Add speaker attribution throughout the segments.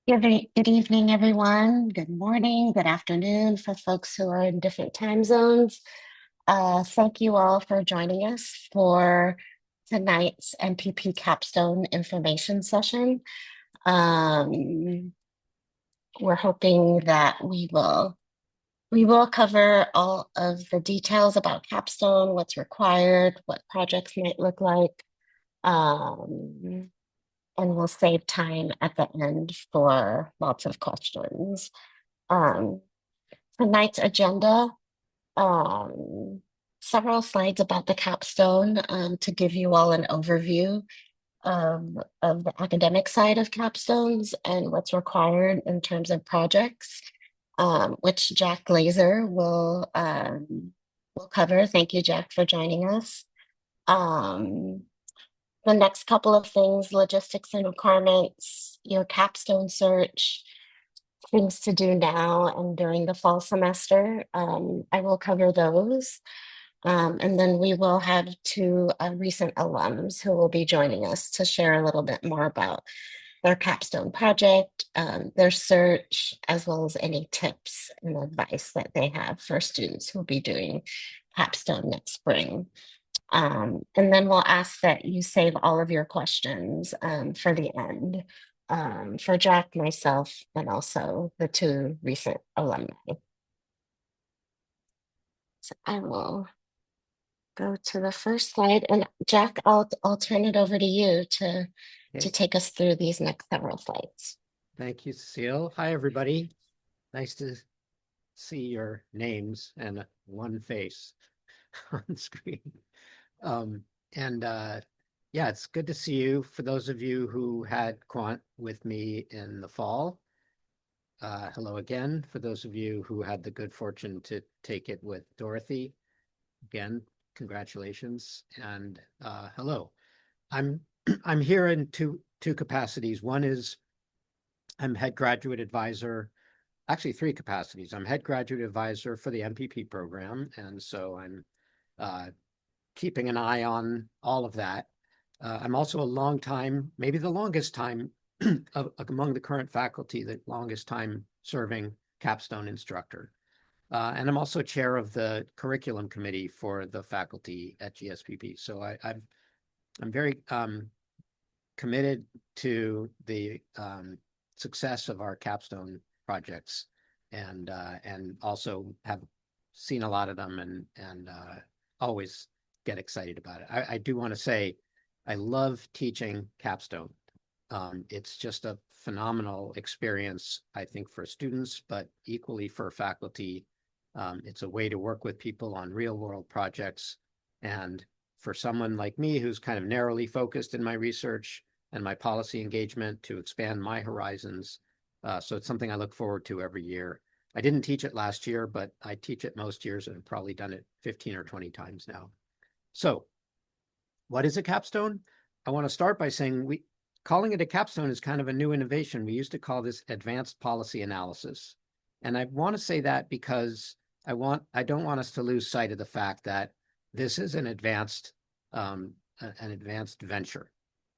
Speaker 1: Good evening, everyone. Good morning, good afternoon for folks who are in different time zones. Thank you all for joining us for tonight's MPP Capstone information session. Um, we're hoping that we will cover all of the details about Capstone, what's required, what projects might look like. Um, and we'll save time at the end for lots of questions. Um, Tonight's agenda, um, several slides about the capstone to give you all an overview of the academic side of capstones and what's required in terms of projects, which Jack Glazer will cover. Thank you, Jack, for joining us. Um, the next couple of things, logistics and requirements, your capstone search, things to do now and during the fall semester. I will cover those. And then we will have two recent alums who will be joining us to share a little bit more about their capstone project, their search, as well as any tips and advice that they have for students who will be doing capstone next spring. And then we'll ask that you save all of your questions for the end for Jack, myself, and also the two recent alumni. So I will go to the first slide, and Jack, I'll turn it over to you to
Speaker 2: Okay,
Speaker 1: take us through these next several slides.
Speaker 2: thank you, Cecile. Hi, everybody. Nice to see your names and one face on screen. Um, and yeah, it's good to see you. For those of you who had quant with me in the fall, hello again. For those of you who had the good fortune to take it with Dorothy, again, congratulations and hello. I'm I'm here in two capacities. One is I'm head graduate advisor, actually three capacities. I'm head graduate advisor for the MPP program, and so I'm uh, keeping an eye on all of that. I'm also a long time, maybe the longest time among the current faculty, the longest time serving capstone instructor. And I'm also chair of the curriculum committee for the faculty at GSPP. So I'm very committed to the success of our capstone projects, and also have seen a lot of them and always get excited about it. I do want to say I love teaching capstone. It's just a phenomenal experience, I think, for students, but equally for faculty. It's a way to work with people on real world projects. And for someone like me who's kind of narrowly focused in my research and my policy engagement, to expand my horizons. So it's something I look forward to every year. I didn't teach it last year, but I teach it most years and have probably done it 15 or 20 times now. So what is a capstone? I want to start by saying calling it a capstone is kind of a new innovation. We used to call this advanced policy analysis. And I want to say that because I don't want us to lose sight of the fact that this is an advanced venture,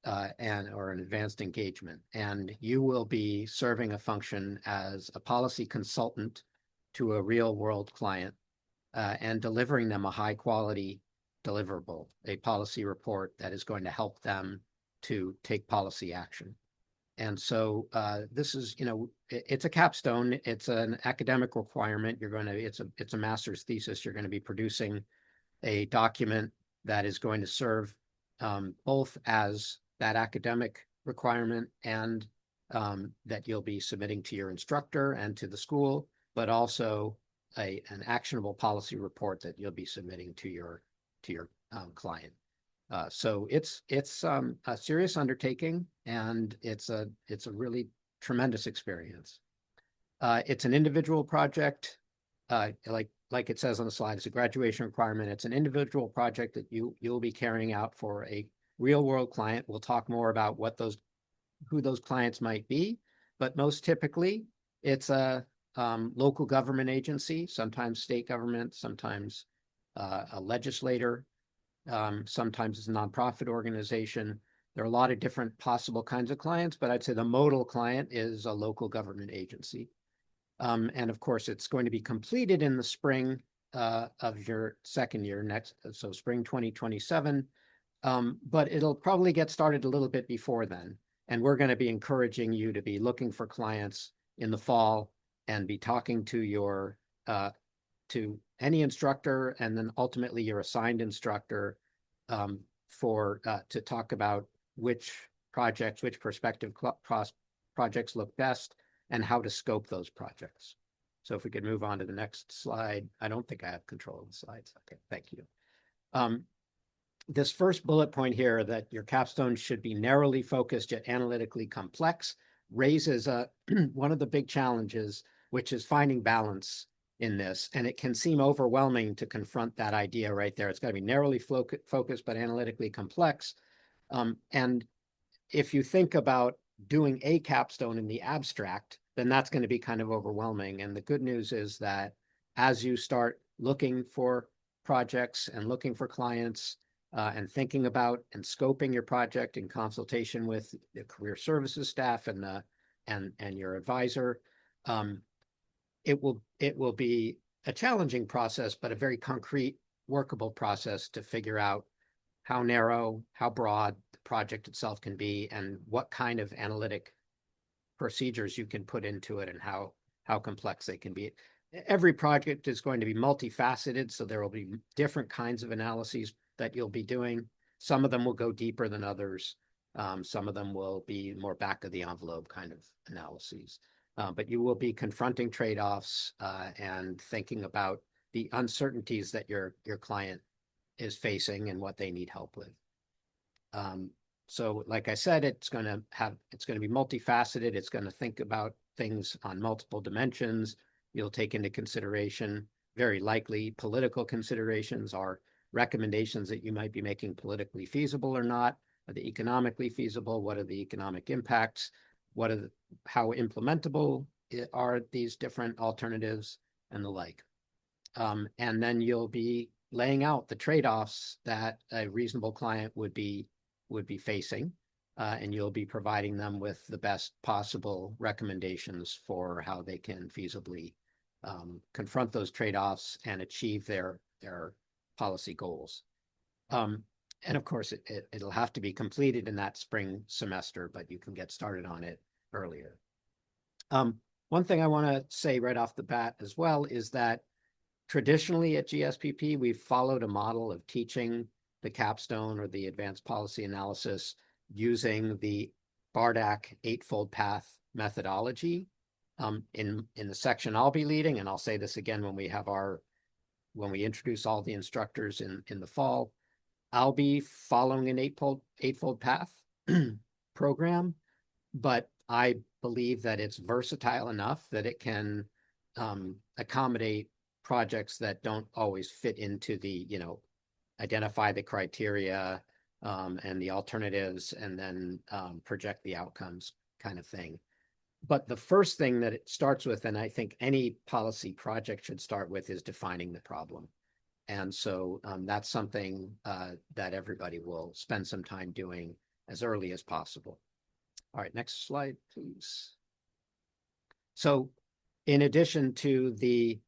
Speaker 2: or an advanced engagement. And you will be serving a function as a policy consultant to a real world client, and delivering them a high quality deliverable, a policy report that is going to help them to take policy action. And so this is, it's a capstone. It's an academic requirement. It's a master's thesis. You're going to be producing a document that is going to serve both as that academic requirement and that you'll be submitting to your instructor and to the school, but also an actionable policy report that you'll be submitting to your client. So it's a serious undertaking, and it's a really tremendous experience. It's an individual project, like it says on the slide. It's a graduation requirement. It's an individual project that you'll be carrying out for a real world client. We'll talk more about who those clients might be, but most typically it's a local government agency, sometimes state government, sometimes a legislator, sometimes it's a nonprofit organization There are a lot of different possible kinds of clients, but I'd say the modal client is a local government agency. And of course, it's going to be completed in the spring of your second year next, so spring 2027. But it'll probably get started a little bit before then. And we're going to be encouraging you to be looking for clients in the fall and be talking to your to any instructor and then ultimately your assigned instructor for to talk about which projects, which prospective projects look best and how to scope those projects. So if we could move on to the next slide. I don't think I have control of the slides. Okay, thank you. This first bullet point here, that your capstone should be narrowly focused yet analytically complex, raises one of the big challenges, which is finding balance in this. And it can seem overwhelming to confront that idea right there. It's got to be narrowly focused, but analytically complex. And if you think about doing a capstone in the abstract, then that's going to be kind of overwhelming. And the good news is that as you start looking for projects and looking for clients and thinking about and scoping your project in consultation with the career services staff and your advisor, it will be a challenging process, but a very concrete, workable process to figure out how narrow, how broad the project itself can be, and what kind of analytic procedures you can put into it, and how complex they can be. Every project is going to be multifaceted, so there will be different kinds of analyses that you'll be doing. Some of them will go deeper than others. Some of them will be more back of the envelope kind of analyses. But you will be confronting trade-offs and thinking about the uncertainties that your client is facing and what they need help with. So like I said, it's going to be multifaceted. It's going to think about things on multiple dimensions. You'll take into consideration, very likely, political considerations. Are recommendations that you might be making politically feasible or not? Are they economically feasible? What are the economic impacts? How implementable are these different alternatives and the like? And then you'll be laying out the trade-offs that a reasonable client would be facing, and you'll be providing them with the best possible recommendations for how they can feasibly confront those trade-offs and achieve their policy goals. And of course, it'll have to be completed in that spring semester, but you can get started on it earlier. One thing I want to say right off the bat as well is that traditionally at GSPP, we've followed a model of teaching the capstone or the advanced policy analysis using the BARDAC eightfold path methodology. In the section I'll be leading, and I'll say this again when we introduce all the instructors in the fall, I'll be following an eightfold path program, but I believe that it's versatile enough that it can accommodate projects that don't always fit into the, identify the criteria and the alternatives and then project the outcomes kind of thing. But the first thing that it starts with, and I think any policy project should start with, is defining the problem. And so that's something that everybody will spend some time doing as early as possible. All right, next slide, please. So in addition to the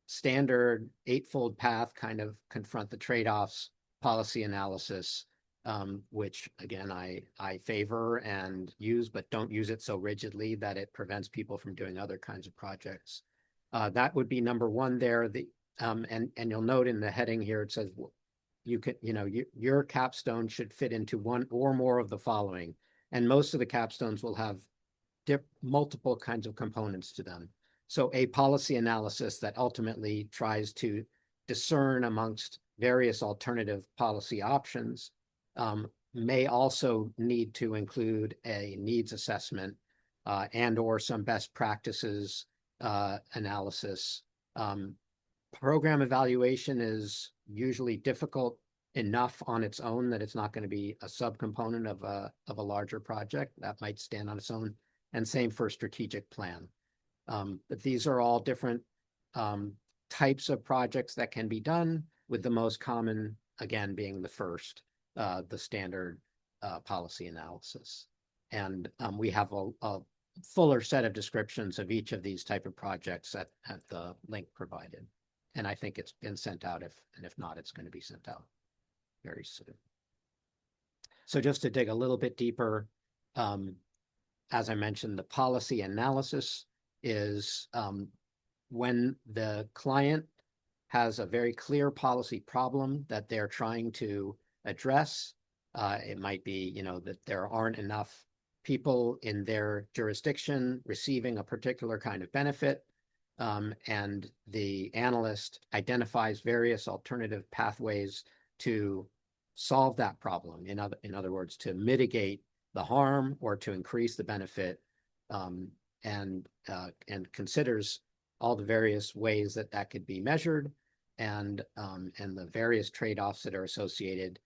Speaker 2: standard eightfold path kind of confront the trade-offs policy analysis, which again, I favor and use, but don't use it so rigidly that it prevents people from doing other kinds of projects. That would be number one there. And you'll note in the heading here, it says your capstone should fit into one or more of the following. And most of the capstones will have multiple kinds of components to them. So a policy analysis that ultimately tries to discern amongst various alternative policy options may also need to include a needs assessment and or some best practices analysis. Program evaluation is usually difficult enough on its own that it's not going to be a subcomponent of a larger project that might stand on its own, and same for strategic plan. But these are all different types of projects that can be done, with the most common, again, being the first, the standard policy analysis. And we have a fuller set of descriptions of each of these type of projects at the link provided. And I think it's been sent out, and if not, it's going to be sent out very soon. So just to dig a little bit deeper, as I mentioned, the policy analysis is when the client has a very clear policy problem that they're trying to address. It might be, that there aren't enough people in their jurisdiction receiving a particular kind of benefit. And the analyst identifies various alternative pathways to solve that problem. In other words, to mitigate the harm or to increase the benefit, and considers all the various ways that could be measured, and the various trade-offs that are associated.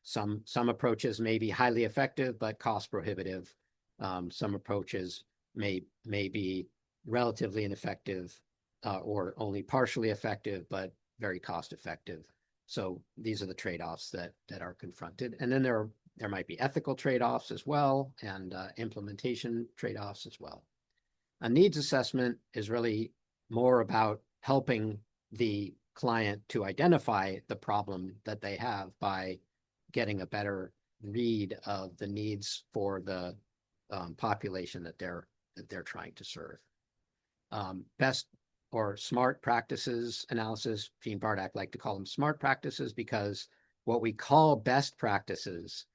Speaker 2: Some approaches may be highly effective but cost prohibitive. Some approaches may be relatively ineffective, or only partially effective but very cost effective. So these are the trade-offs that are confronted. And then there might be ethical trade-offs as well, and implementation trade-offs as well. A needs assessment is really more about helping the client to identify the problem that they have by getting a better read of the needs for the population that they're trying to serve. Best or smart practices analysis, Gene Bardak like to call them smart practices, because what we call best practices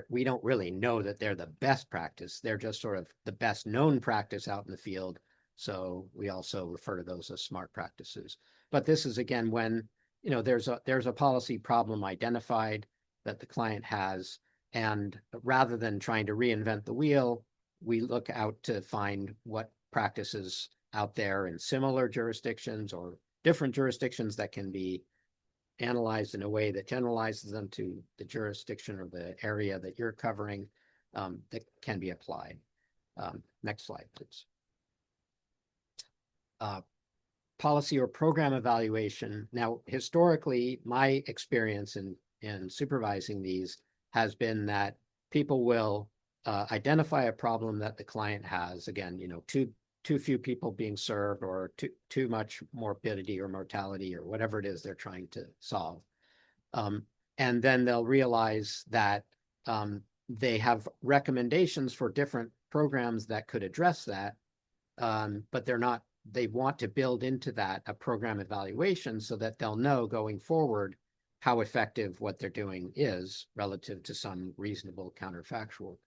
Speaker 2: we don't really know that they're the best practice. They're just sort of the best known practice out in the field. So we also refer to those as smart practices. But this is, again, when there's a policy problem identified that the client has, and rather than trying to reinvent the wheel, we look out to find what practices out there in similar jurisdictions or different jurisdictions that can be analyzed in a way that generalizes them to the jurisdiction or the area that you're covering, that can be applied. Next slide, please. Policy or program evaluation. Now, historically, my experience in supervising these has been that people will identify a problem that the client has. Again, too few people being served, or too much morbidity or mortality, or whatever it is they're trying to solve. And then they'll realize that they have recommendations for different programs that could address that, but they want to build into that a program evaluation so that they'll know going forward how effective what they're doing is relative to some reasonable counterfactual.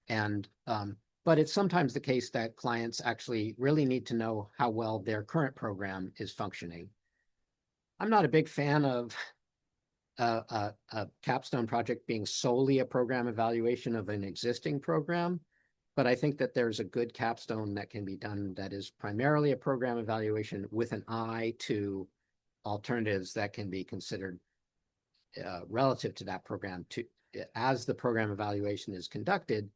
Speaker 2: And but it's sometimes the case that clients actually really need to know how well their current program is functioning. I'm not a big fan of a capstone project being solely a program evaluation of an existing program, but I think that there's a good capstone that can be done that is primarily a program evaluation with an eye to alternatives that can be considered relative to that program. As the program evaluation is conducted,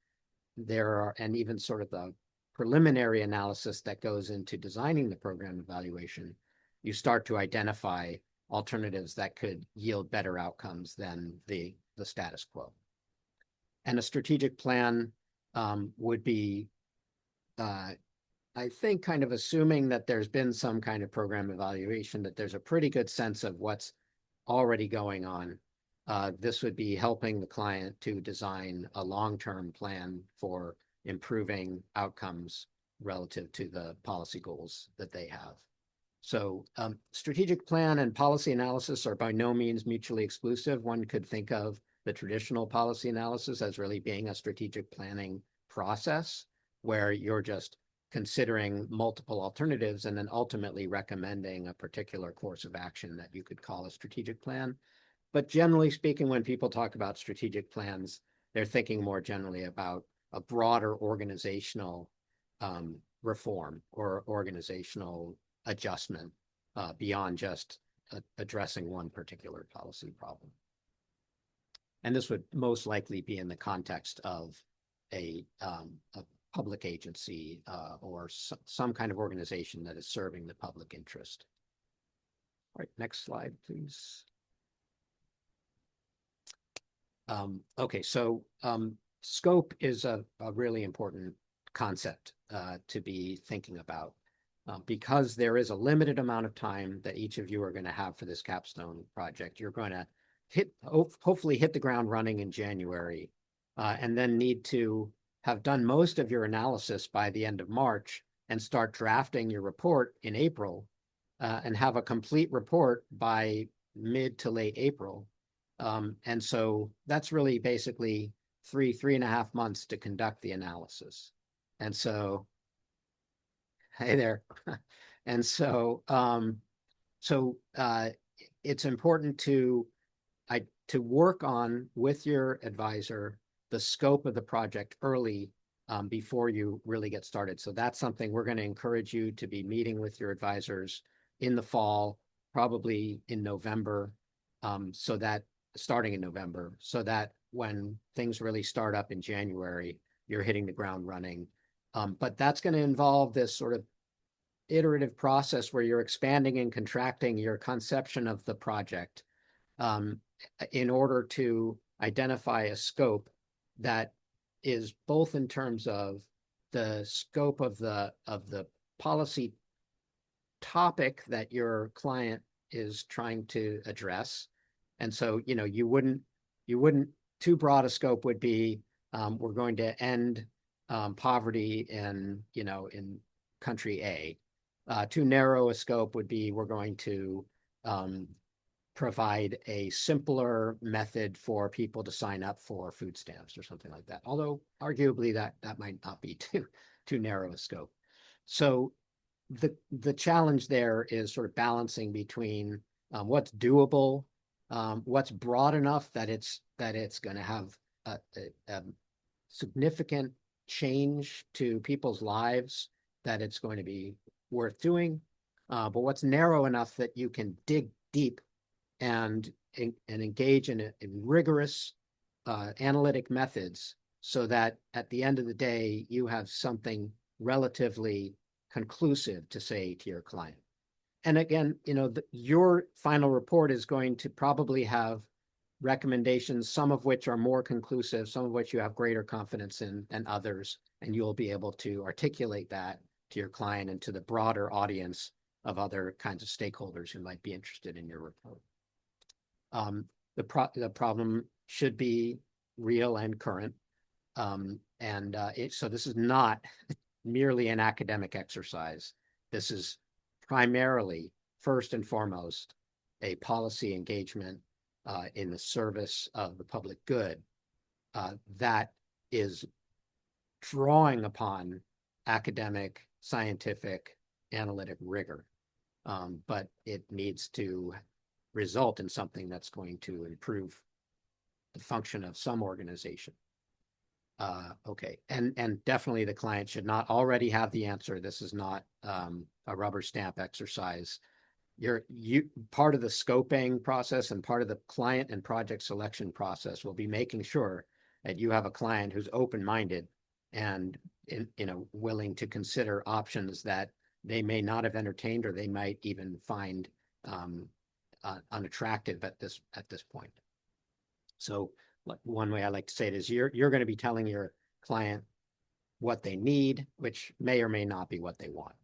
Speaker 2: and even sort of the preliminary analysis that goes into designing the program evaluation, you start to identify alternatives that could yield better outcomes than the status quo. And a strategic plan would be, I think, kind of assuming that there's been some kind of program evaluation, that there's a pretty good sense of what's already going on. This would be helping the client to design a long-term plan for improving outcomes relative to the policy goals that they have. So strategic plan and policy analysis are by no means mutually exclusive. One could think of the traditional policy analysis as really being a strategic planning process where you're just considering multiple alternatives and then ultimately recommending a particular course of action that you could call a strategic plan. But generally speaking, when people talk about strategic plans, they're thinking more generally about a broader organizational reform or organizational adjustment beyond just addressing one particular policy problem. And this would most likely be in the context of a public agency or some kind of organization that is serving the public interest. All right, next slide, please. Okay, so scope is a really important concept to be thinking about because there is a limited amount of time that each of you are going to have for this capstone project. You're going to hopefully hit the ground running in January and then need to have done most of your analysis by the end of March and start drafting your report in April and have a complete report by mid to late April. And so that's really basically 3.5 months to conduct the analysis. And so, hey there. And so it's important to work on with your advisor the scope of the project early before you really get started. So that's something we're going to encourage you to be meeting with your advisors in the fall, probably in November, so that starting in November, so that when things really start up in January, you're hitting the ground running. But that's going to involve this sort of iterative process where you're expanding and contracting your conception of the project um, in order to identify a scope that is both in terms of the scope of the policy topic that your client is trying to address. And so, you wouldn't too broad a scope would be we're going to end poverty in country A. Too narrow a scope would be we're going to um, provide a simpler method for people to sign up for food stamps or something like that. Although arguably that might not be too narrow a scope. So the challenge there is sort of balancing between what's doable, what's broad enough that it's going to have a significant change to people's lives, that it's going to be worth doing, but what's narrow enough that you can dig deep and engage in rigorous analytic methods so that at the end of the day, you have something relatively conclusive to say to your client. And again, your final report is going to probably have recommendations, some of which are more conclusive, some of which you have greater confidence in than others, and you'll be able to articulate that to your client and to the broader audience of other kinds of stakeholders who might be interested in your report. The problem should be real and current. So this is not merely an academic exercise. This is primarily, first and foremost, a policy engagement in the service of the public good that is drawing upon academic, scientific, analytic rigor. But it needs to result in something that's going to improve the function of some organization. Okay, and definitely the client should not already have the answer. This is not a rubber stamp exercise. Part of the scoping process and part of the client and project selection process will be making sure that you have a client who's open-minded and willing to consider options that they may not have entertained or they might even find unattractive at this point. So one way I like to say it is you're going to be telling your client what they need, which may or may not be what they want.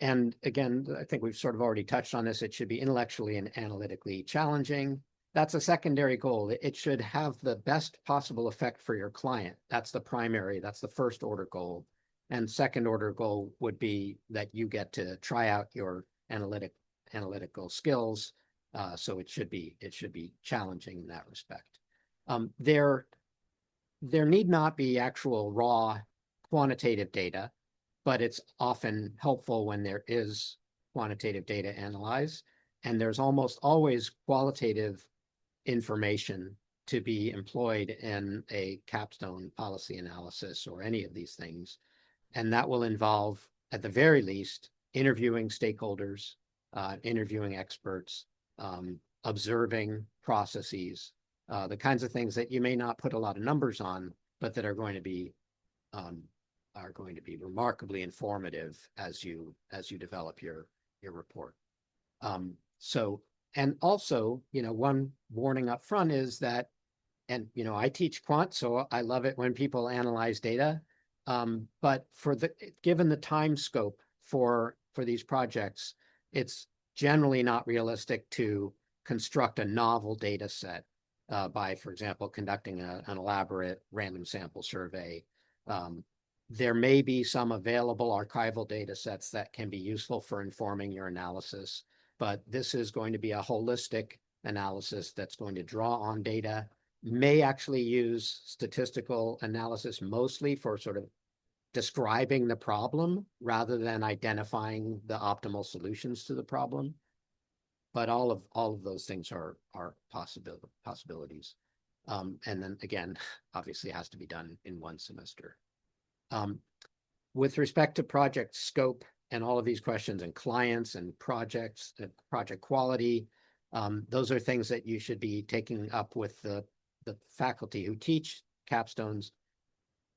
Speaker 2: And again, I think we've sort of already touched on this. It should be intellectually and analytically challenging. That's a secondary goal. It should have the best possible effect for your client. That's the primary, that's the first order goal. And second order goal would be that you get to try out your analytical skills. So it should be challenging in that respect. There need not be actual raw quantitative data, but it's often helpful when there is quantitative data analyzed. And there's almost always qualitative information to be employed in a capstone policy analysis or any of these things. And that will involve, at the very least, interviewing stakeholders, interviewing experts, observing processes, the kinds of things that you may not put a lot of numbers on, but that are going to be remarkably informative as you develop your report. And also, one warning up front is that, and I teach quant, so I love it when people analyze data. But given the time scope for these projects, it's generally not realistic to construct a novel data set by, for example, conducting an elaborate random sample survey. There may be some available archival data sets that can be useful for informing your analysis, but this is going to be a holistic analysis that's going to draw on data, may actually use statistical analysis mostly for sort of describing the problem rather than identifying the optimal solutions to the problem. But all of those things are possibilities. And then again, obviously it has to be done in one semester. With respect to project scope and all of these questions and clients and projects, project quality, those are things that you should be taking up with the faculty who teach capstones.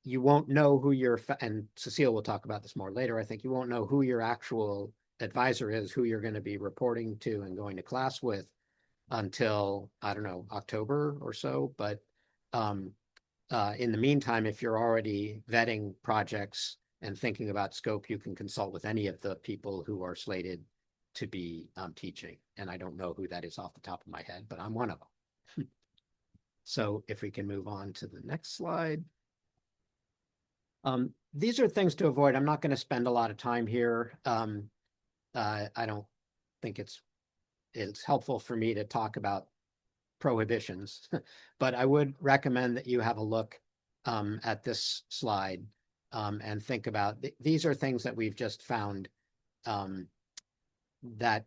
Speaker 2: You won't know who and Cecile will talk about this more later, I think. You won't know who your actual advisor is, who you're going to be reporting to and going to class with until, I don't know, October or so. But in the meantime, if you're already vetting projects and thinking about scope, you can consult with any of the people who are slated to be teaching. And I don't know who that is off the top of my head, but I'm one of them. So if we can move on to the next slide. These are things to avoid. I'm not going to spend a lot of time here. I don't think it's helpful for me to talk about prohibitions, but I would recommend that you have a look at this slide and think about these are things that we've just found that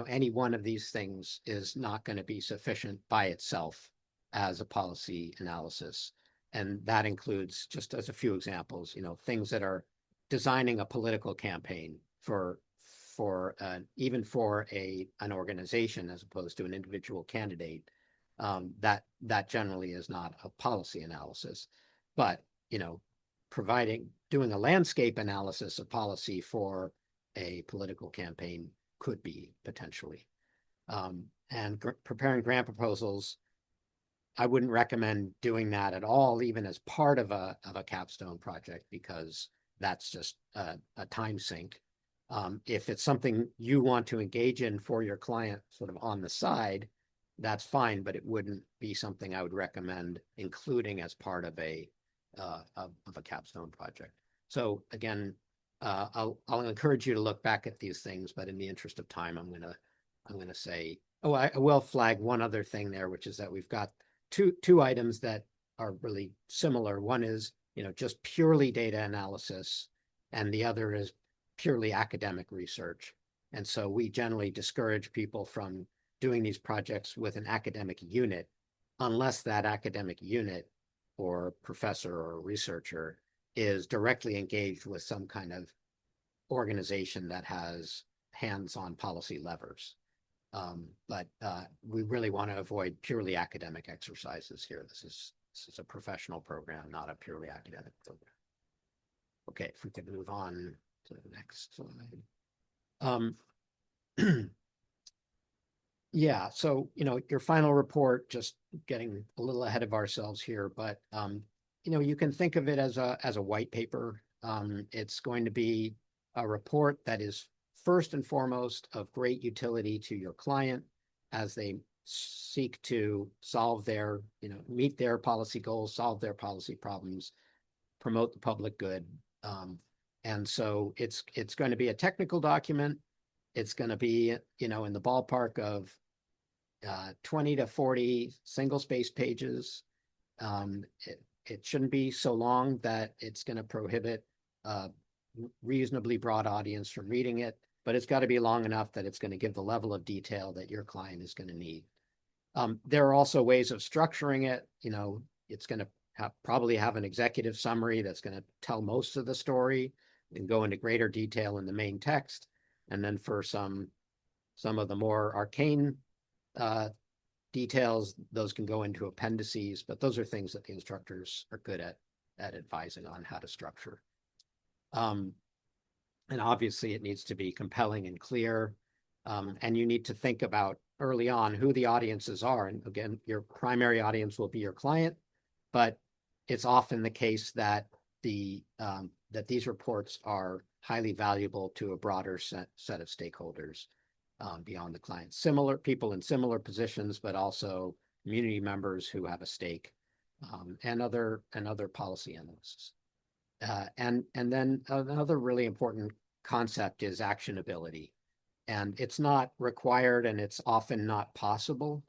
Speaker 2: any one of these things is not going to be sufficient by itself as a policy analysis. And that includes, just as a few examples, things that are designing a political campaign for even for an organization as opposed to an individual candidate. That generally is not a policy analysis, but doing a landscape analysis of policy for a political campaign could be potentially. And preparing grant proposals, I wouldn't recommend doing that at all, even as part of a capstone project, because that's just a time sink. If it's something you want to engage in for your client sort of on the side, that's fine, but it wouldn't be something I would recommend including as part of a capstone project. So again, I'll encourage you to look back at these things, but in the interest of time, I'm gonna say, I will flag one other thing there, which is that we've got two items that are really similar. One is just purely data analysis, and the other is purely academic research. And so we generally discourage people from doing these projects with an academic unit unless that academic unit or professor or researcher is directly engaged with some kind of organization that has hands-on policy levers. But we really want to avoid purely academic exercises here. This is a professional program, not a purely academic program. Okay, if we could move on to the next slide. Yeah, so your final report, just getting a little ahead of ourselves here, but you can think of it as a white paper. It's going to be a report that is first and foremost of great utility to your client as they seek to solve their, meet their policy goals, solve their policy problems, promote the public good. And so it's going to be a technical document. It's going to be, in the ballpark of 20 to 40 single space pages. It shouldn't be so long that it's going to prohibit a reasonably broad audience from reading it, but it's got to be long enough that it's going to give the level of detail that your client is going to need. There are also ways of structuring it. It's going to probably have an executive summary that's going to tell most of the story and go into greater detail in the main text. And then for some of the more arcane details, those can go into appendices, but those are things that the instructors are good at advising on how to structure. And obviously it needs to be compelling and clear. And you need to think about early on who the audiences are. And again, your primary audience will be your client, but it's often the case that that these reports are highly valuable to a broader set of stakeholders beyond the client. Similar people in similar positions, but also community members who have a stake, and other policy analysts. And then another really important concept is actionability. And it's not required and it's often not possible,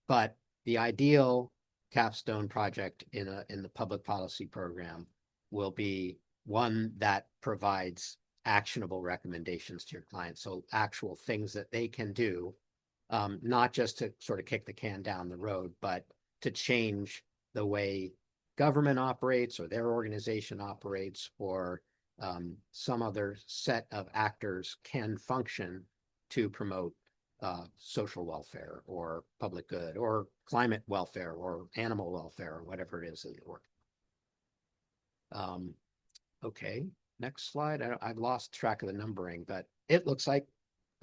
Speaker 2: but the ideal capstone project in the public policy program will be one that provides actionable recommendations to your clients. So actual things that they can do, not just to sort of kick the can down the road, but to change the way government operates or their organization operates, or some other set of actors can function to promote social welfare or public good or climate welfare or animal welfare or whatever it is that you're working. Okay, next slide. I've lost track of the numbering, but it looks like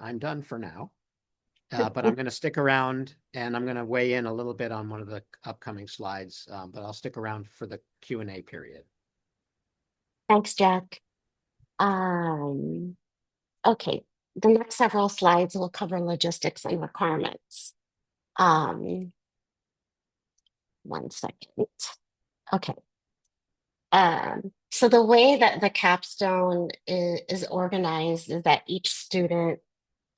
Speaker 2: I'm done for now. But I'm going to stick around and I'm going to weigh in a little bit on one of the upcoming slides, but I'll stick around for the Q&A period.
Speaker 1: Thanks, Jack. Okay, the next several slides will cover logistics and requirements. One second. Okay. So the way that the capstone is organized is that each student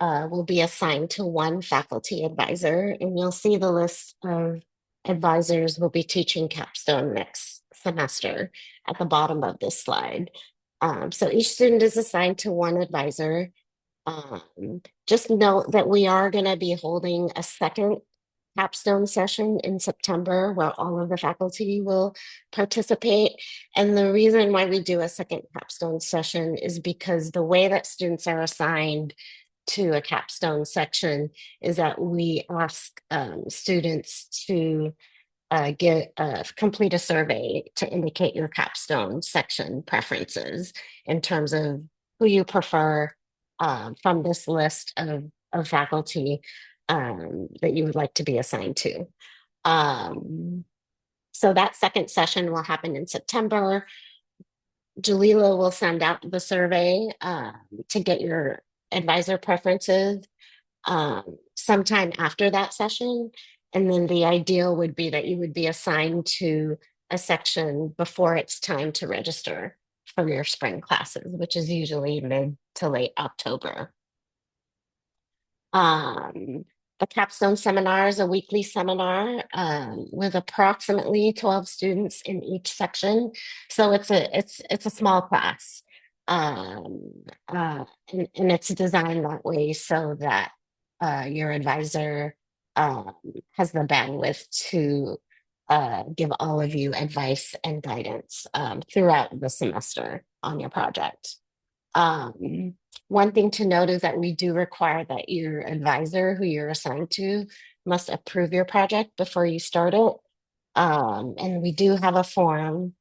Speaker 1: will be assigned to one faculty advisor, and you'll see the list of advisors will be teaching capstone next semester at the bottom of this slide. So each student is assigned to one advisor. Just note that we are going to be holding a second capstone session in September where all of the faculty will participate. And the reason why we do a second capstone session is because the way that students are assigned to a capstone section is that we ask students to complete a survey to indicate your capstone section preferences in terms of who you prefer from this list of faculty that you would like to be assigned to. So that second session will happen in September. Jalila will send out the survey to get your advisor preferences sometime after that session. And then the ideal would be that you would be assigned to a section before it's time to register for your spring classes, which is usually mid to late October. The capstone seminar is a weekly seminar with approximately 12 students in each section. So it's a small class. And it's designed that way so that your advisor has the bandwidth to give all of you advice and guidance throughout the semester on your project. One thing to note is that we do require that your advisor who you're assigned to must approve your project before you start it. And we do have a form,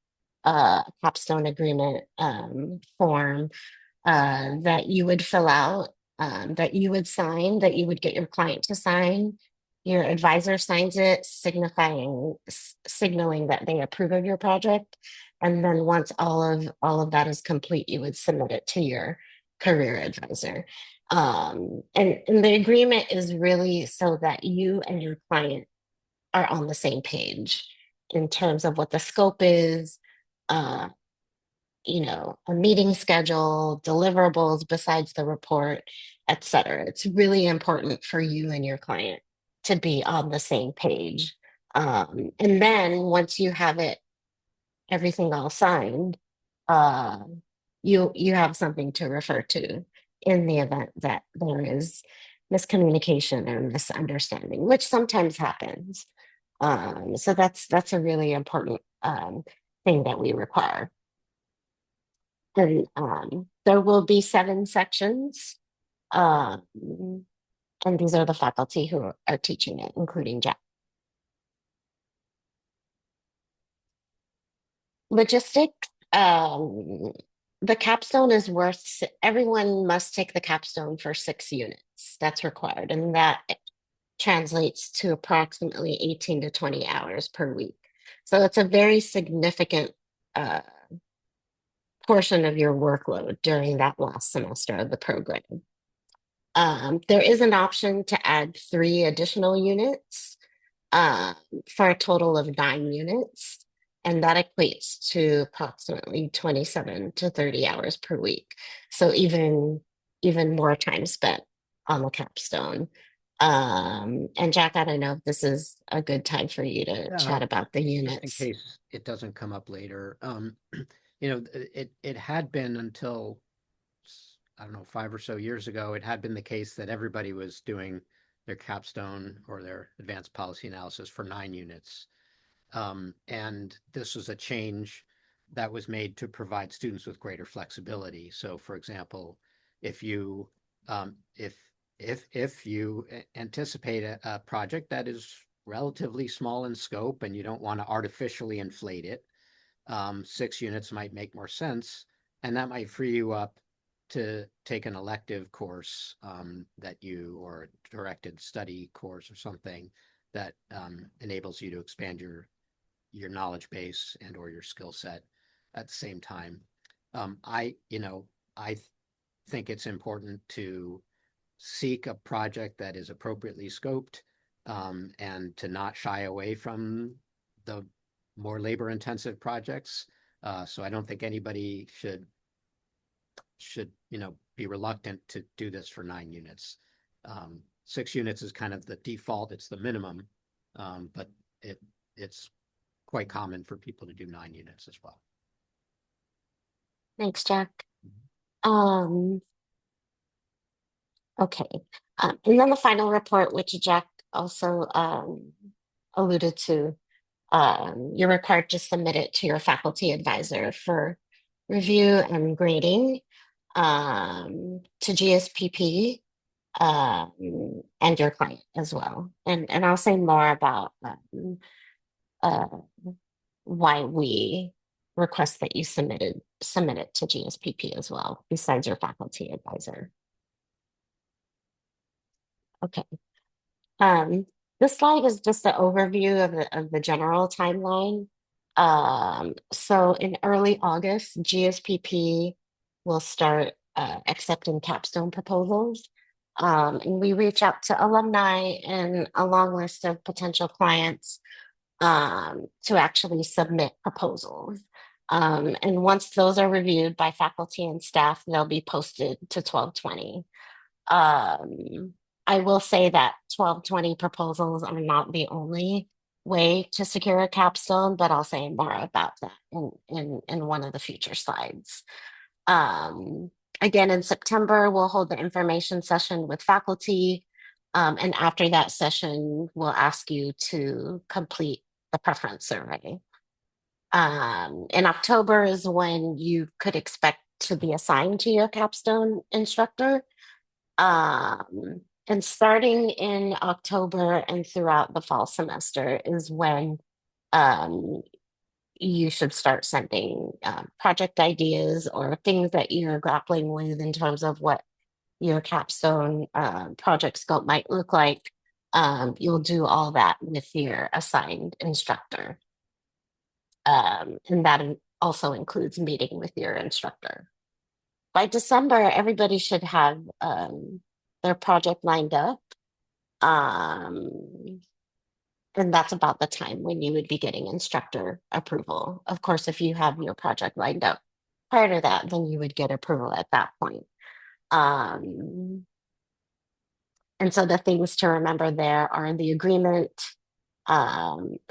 Speaker 1: capstone agreement form that you would fill out, that you would sign, that you would get your client to sign. Your advisor signs it, signaling that they approve of your project. And then once all of that is complete, you would submit it to your career advisor. And the agreement is really so that you and your client are on the same page in terms of what the scope is, uh, a meeting schedule, deliverables besides the report, et cetera. It's really important for you and your client to be on the same page. And then once you have everything all signed, uh, you have something to refer to in the event that there is miscommunication or misunderstanding, which sometimes happens. So that's a really important thing that we require. And there will be 7 sections. Um, and these are the faculty who are teaching it, including Jack. Logistics. The capstone is everyone must take the capstone for 6 units. That's required. And that translates to approximately 18 to 20 hours per week. So it's a very significant uh, portion of your workload during that last semester of the program. There is an option to add 3 additional units um, for a total of 9 units, and that equates to approximately 27 to 30 hours per week. So even more time spent on the capstone. And Jack, I don't know if this is a good time for you to
Speaker 2: Uh,
Speaker 1: chat about the
Speaker 2: just in
Speaker 1: units.
Speaker 2: case it doesn't come up later, it had been until I don't know 5 or so years ago, it had been the case that everybody was doing their capstone or their advanced policy analysis for 9 units. And this was a change that was made to provide students with greater flexibility. So, for example, if you if you anticipate a project that is relatively small in scope and you don't want to artificially inflate it, 6 units might make more sense, and that might free you up to take an elective course or a directed study course or something that enables you to expand your knowledge base and or your skill set at the same time. I think it's important to seek a project that is appropriately scoped, and to not shy away from the more labor intensive projects. So I don't think anybody should be reluctant to do this for 9 units. 6 units is kind of the default; it's the minimum, but it's quite common for people to do 9 units as well.
Speaker 1: Thanks, Jack. Um, okay. And then the final report, which Jack also alluded to, you're required to submit it to your faculty advisor for review and grading, to GSPP, and your client as well. And I'll say more about uh, why we request that you submit it to GSPP as well, besides your faculty advisor. Okay. Um, this slide is just an overview of the general timeline. So in early August, GSPP will start accepting capstone proposals. And we reach out to alumni and a long list of potential clients to actually submit proposals. And once those are reviewed by faculty and staff, they'll be posted to 1220. Um, I will say that 1220 proposals are not the only way to secure a capstone, but I'll say more about that in one of the future slides. Um, Again, in September, we'll hold the information session with faculty. And after that session, we'll ask you to complete the preference survey. In October is when you could expect to be assigned to your capstone instructor. And starting in October and throughout the fall semester is when um, you should start sending project ideas or things that you're grappling with in terms of what your capstone project scope might look like. You'll do all that with your assigned instructor. And that also includes meeting with your instructor. By December, everybody should have their project lined up. Um, and that's about the time when you would be getting instructor approval. Of course, if you have your project lined up prior to that, then you would get approval at that point. Um, and so the things to remember there are the agreement,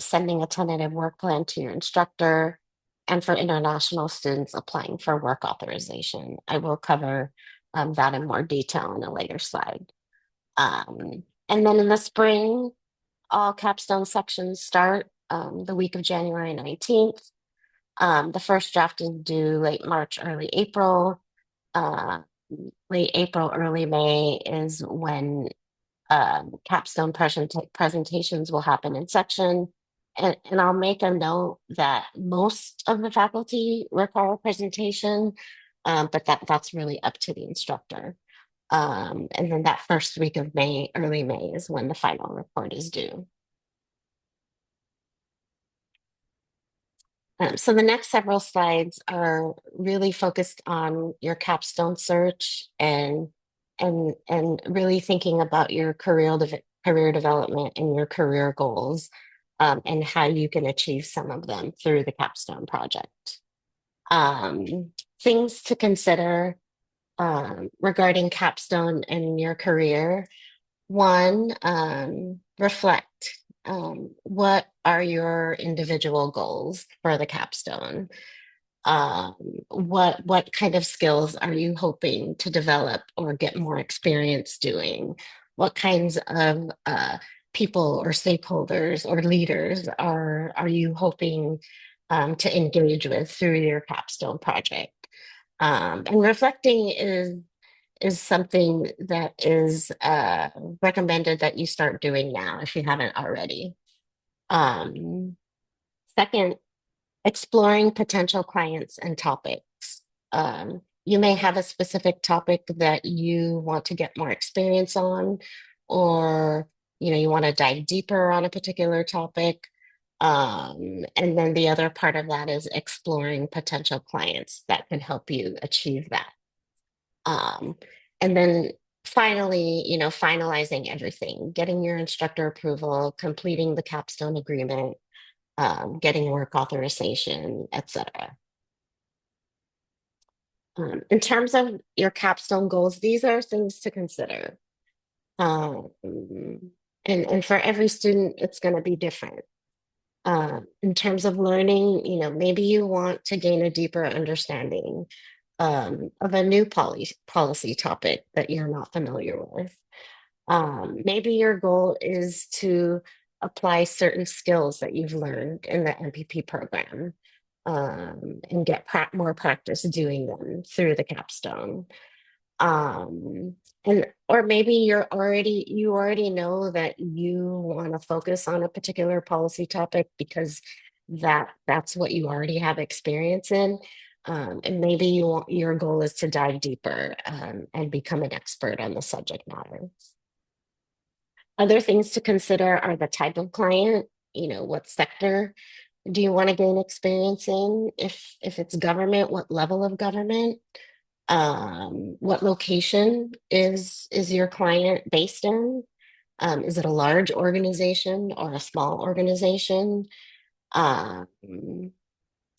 Speaker 1: sending a tentative work plan to your instructor, and for international students applying for work authorization. I will cover that in more detail in a later slide. And then in the spring, all capstone sections start the week of January 19th. The first draft is due late March, early April. Uh, Late April, early May is when capstone presentations will happen in section. And I'll make a note that most of the faculty require a presentation, but that's really up to the instructor. And then that first week of May, early May, is when the final report is due. So the next several slides are really focused on your capstone search and really thinking about your career development and your career goals, and how you can achieve some of them through the capstone project. Things to consider regarding capstone and your career. One, reflect. What are your individual goals for the capstone? Um, what kind of skills are you hoping to develop or get more experience doing? What kinds of people or stakeholders or leaders are you hoping to engage with through your capstone project? And reflecting is something that is recommended that you start doing now if you haven't already. Um, Second, exploring potential clients and topics. You may have a specific topic that you want to get more experience on, or you want to dive deeper on a particular topic. And then the other part of that is exploring potential clients that can help you achieve that. Um, and then finally, finalizing everything, getting your instructor approval, completing the capstone agreement, getting work authorization, etc. In terms of your capstone goals, these are things to consider. Um, and for every student, it's going to be different. In terms of learning, maybe you want to gain a deeper understanding of a new policy topic that you're not familiar with. Maybe your goal is to apply certain skills that you've learned in the MPP program, and get more practice doing them through the capstone. Um, and or maybe you already know that you want to focus on a particular policy topic because that's what you already have experience in. And maybe your goal is to dive deeper, and become an expert on the subject matter. Other things to consider are the type of client, what sector do you want to gain experience in? If it's government, what level of government? What location is your client based in? Is it a large organization or a small organization? Um,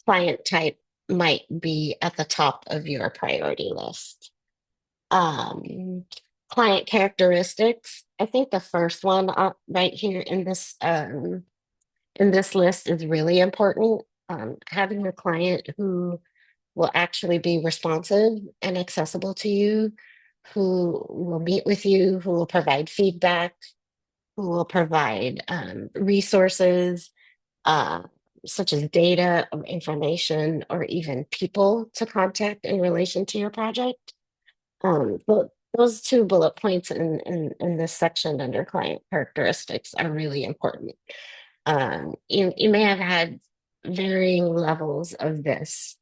Speaker 1: Client type might be at the top of your priority list. Um, Client characteristics. I think the first one right here in this list is really important. Having a client who will actually be responsive and accessible to you, who will meet with you, who will provide feedback, who will provide resources, uh, such as data or information, or even people to contact in relation to your project. But those two bullet points in this section under client characteristics are really important. You may have had varying levels of this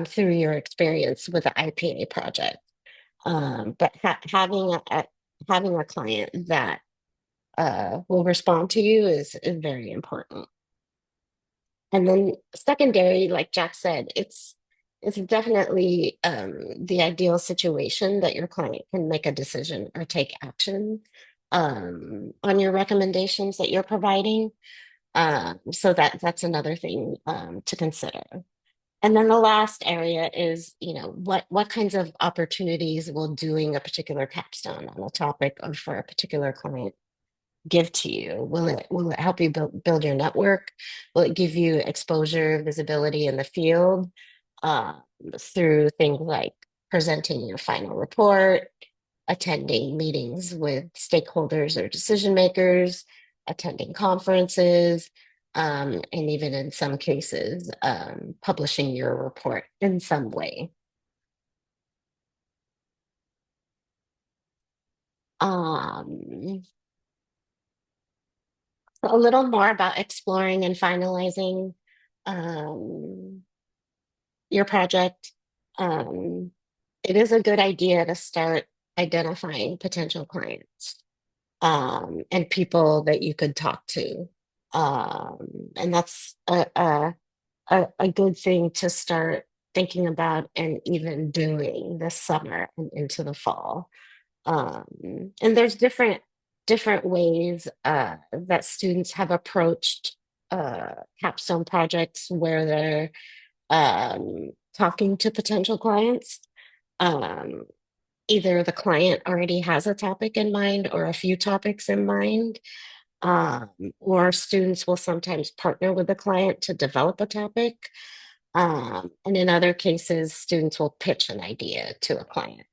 Speaker 1: through your experience with the IPA project. But having a client that will respond to you is very important. And then secondary, like Jack said, it's definitely the ideal situation that your client can make a decision or take action on your recommendations that you're providing. So that's another thing to consider. And then the last area is, what kinds of opportunities will doing a particular capstone on a topic or for a particular client give to you? Will it help you build your network? Will it give you exposure, visibility in the field, uh, through things like presenting your final report, attending meetings with stakeholders or decision makers, attending conferences, and even in some cases, publishing your report in some way. Um, a little more about exploring and finalizing um, your project. It is a good idea to start identifying potential clients and people that you could talk to. And that's a good thing to start thinking about and even doing this summer and into the fall. And there's different ways that students have approached capstone projects where they're talking to potential clients. Um, Either the client already has a topic in mind or a few topics in mind, or students will sometimes partner with the client to develop a topic. And in other cases, students will pitch an idea to a client.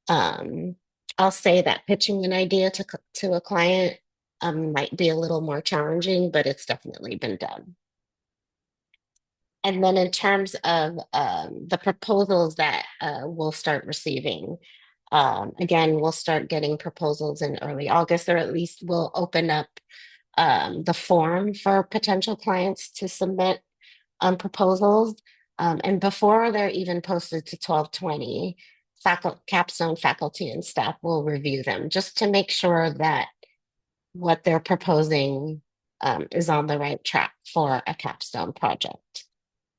Speaker 1: Um, I'll say that pitching an idea to a client might be a little more challenging, but it's definitely been done. And then in terms of the proposals that we'll start receiving, again, we'll start getting proposals in early August, or at least we'll open up the form for potential clients to submit proposals. And before they're even posted to 1220, Capstone faculty and staff will review them just to make sure that what they're proposing is on the right track for a capstone project.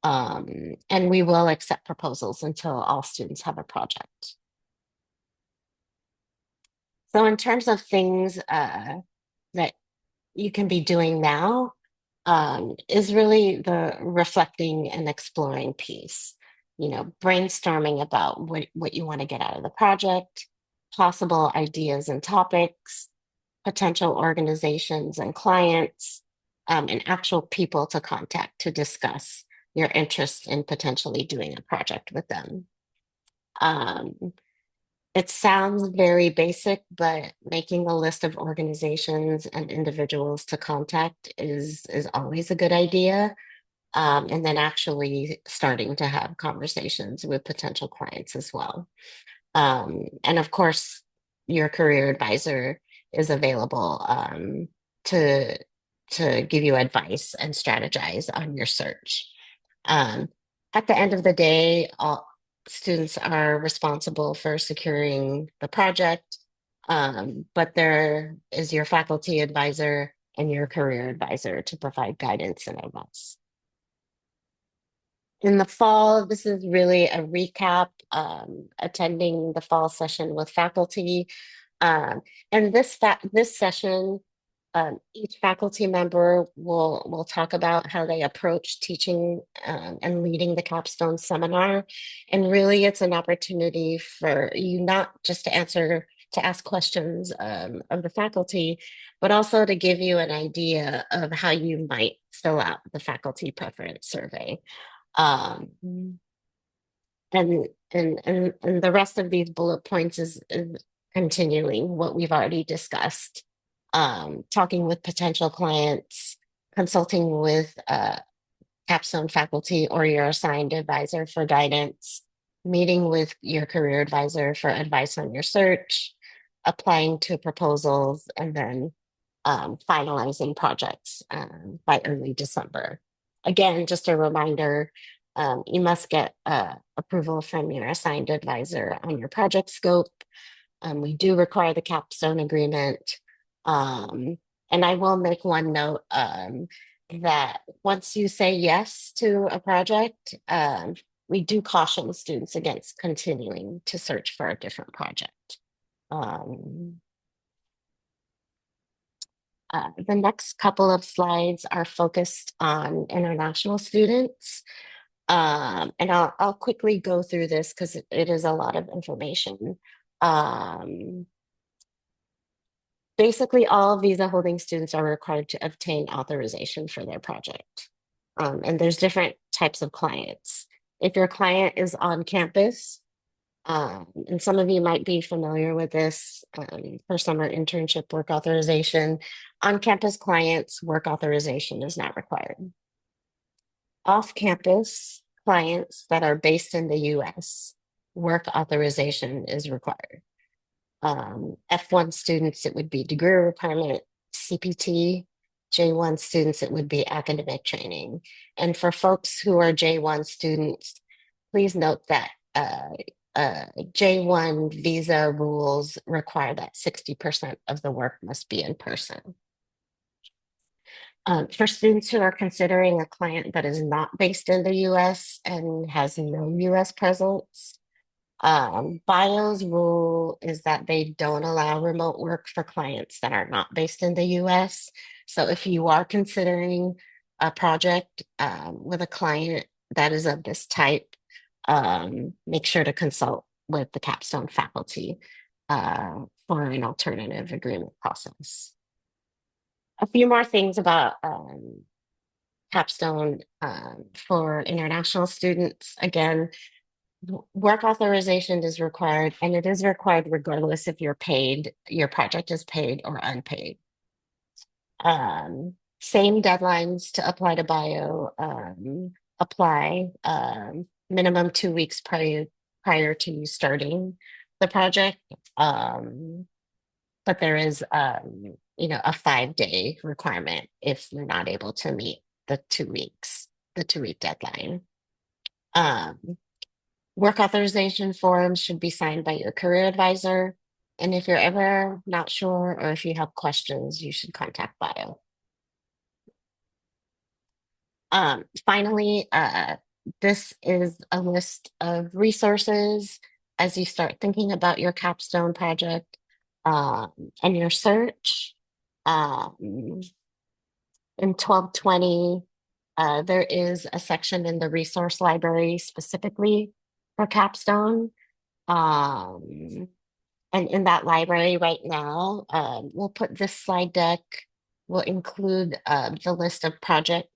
Speaker 1: And we will accept proposals until all students have a project. So in terms of things that you can be doing now, is really the reflecting and exploring piece. You know, brainstorming about what you want to get out of the project, possible ideas and topics, potential organizations and clients, and actual people to contact to discuss your interest in potentially doing a project with them. Um, it sounds very basic, but making a list of organizations and individuals to contact is always a good idea. And then actually starting to have conversations with potential clients as well. And of course, your career advisor is available to to give you advice and strategize on your search. Um, at the end of the day, all students are responsible for securing the project, but there is your faculty advisor and your career advisor to provide guidance and advice. In the fall, this is really a recap, attending the fall session with faculty. Um, and this session, each faculty member will talk about how they approach teaching and leading the capstone seminar. And really, it's an opportunity for you not just to ask questions of the faculty, but also to give you an idea of how you might fill out the faculty preference survey. Um, and the rest of these bullet points is continuing what we've already discussed. Talking with potential clients, consulting with capstone faculty or your assigned advisor for guidance, meeting with your career advisor for advice on your search, applying to proposals, and then finalizing projects by early December. Again, just a reminder, you must get approval from your assigned advisor on your project scope. We do require the capstone agreement. And I will make one note that once you say yes to a project, we do caution students against continuing to search for a different project. Um, the next couple of slides are focused on international students. And I'll quickly go through this because it is a lot of information. Um, Basically, all visa holding students are required to obtain authorization for their project. And there's different types of clients. If your client is on campus, and some of you might be familiar with this for summer internship work authorization. On-campus clients, work authorization is not required. Off-campus clients that are based in the US, work authorization is required. F1 students, it would be degree requirement, CPT. J1 students, it would be academic training. And for folks who are J1 students, please note that J1 visa rules require that 60% of the work must be in person. For students who are considering a client that is not based in the US and has no US presence, BIO's rule is that they don't allow remote work for clients that are not based in the US. So if you are considering a project with a client that is of this type, make sure to consult with the Capstone faculty for an alternative agreement process. A few more things about Capstone for international students. Again, work authorization is required, and it is required regardless if you're paid, your project is paid or unpaid. Same deadlines to apply to bio apply minimum 2 weeks prior to you starting the project. Um, but there is a 5 day requirement if you're not able to meet the 2 week deadline. Um, Work authorization forms should be signed by your career advisor. And if you're ever not sure or if you have questions, you should contact bio. Finally, this is a list of resources as you start thinking about your capstone project and your search. Um, in 1220, there is a section in the resource library specifically for capstone. Um, and in that library right now, we'll put this slide deck, we'll include the list of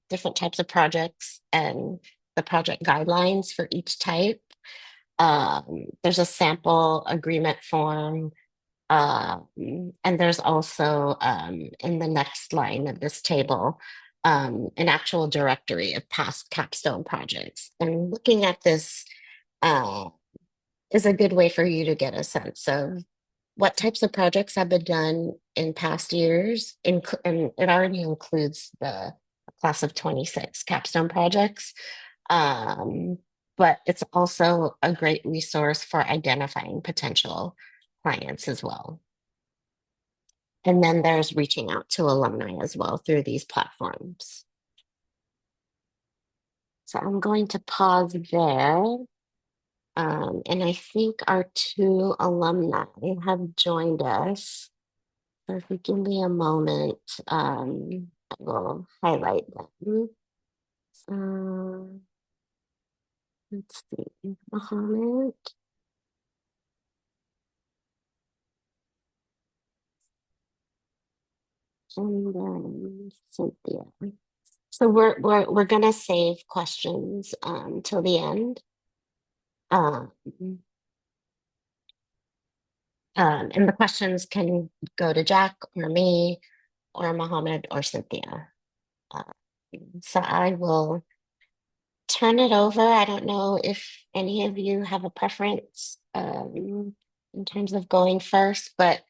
Speaker 1: different types of projects and the project guidelines for each type. There's a sample agreement form. And there's also in the next line of this table, an actual directory of past capstone projects. And looking at this uh, is a good way for you to get a sense of what types of projects have been done in past years, and it already includes the class of 26 capstone projects. Um, but it's also a great resource for identifying potential clients as well. And then there's reaching out to alumni as well through these platforms. So I'm going to pause there. And I think our two alumni have joined us. So if you give me a moment, I will highlight them. So let's see, Mohammed and then Cynthia. So we're gonna save questions till the end. Um, and the questions can go to Jack or me or Mohammed or Cynthia. Uh, so I will turn it over. I don't know if any of you have a preference in terms of going first, but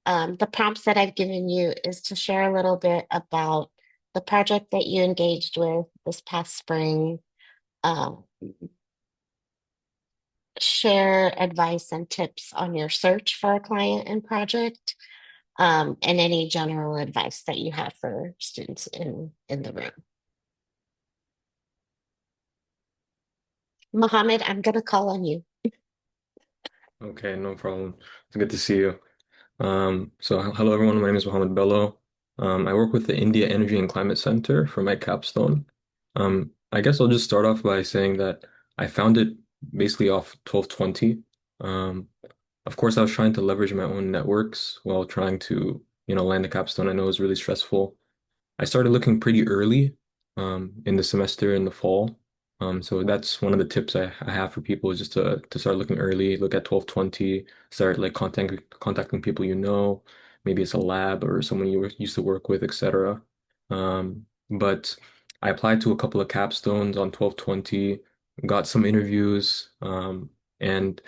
Speaker 1: the prompts that I've given you is to share a little bit about the project that you engaged with this past spring, um, share advice and tips on your search for a client and project, and any general advice that you have for students in the room. Mohammed, I'm gonna call on you.
Speaker 3: Okay, no problem. It's good to see you. Hello everyone. My name is Mohammed Bello. I work with the India Energy and Climate Center for my capstone. I guess I'll just start off by saying that I found it basically off 1220. Um, of course, I was trying to leverage my own networks while trying to, land a capstone. I know it was really stressful. I started looking pretty early in the semester in the fall. So that's one of the tips I have for people is just to start looking early, look at 1220, start like contacting people you know, maybe it's a lab or someone used to work with, etc. But I applied to a couple of capstones on 1220, got some interviews, and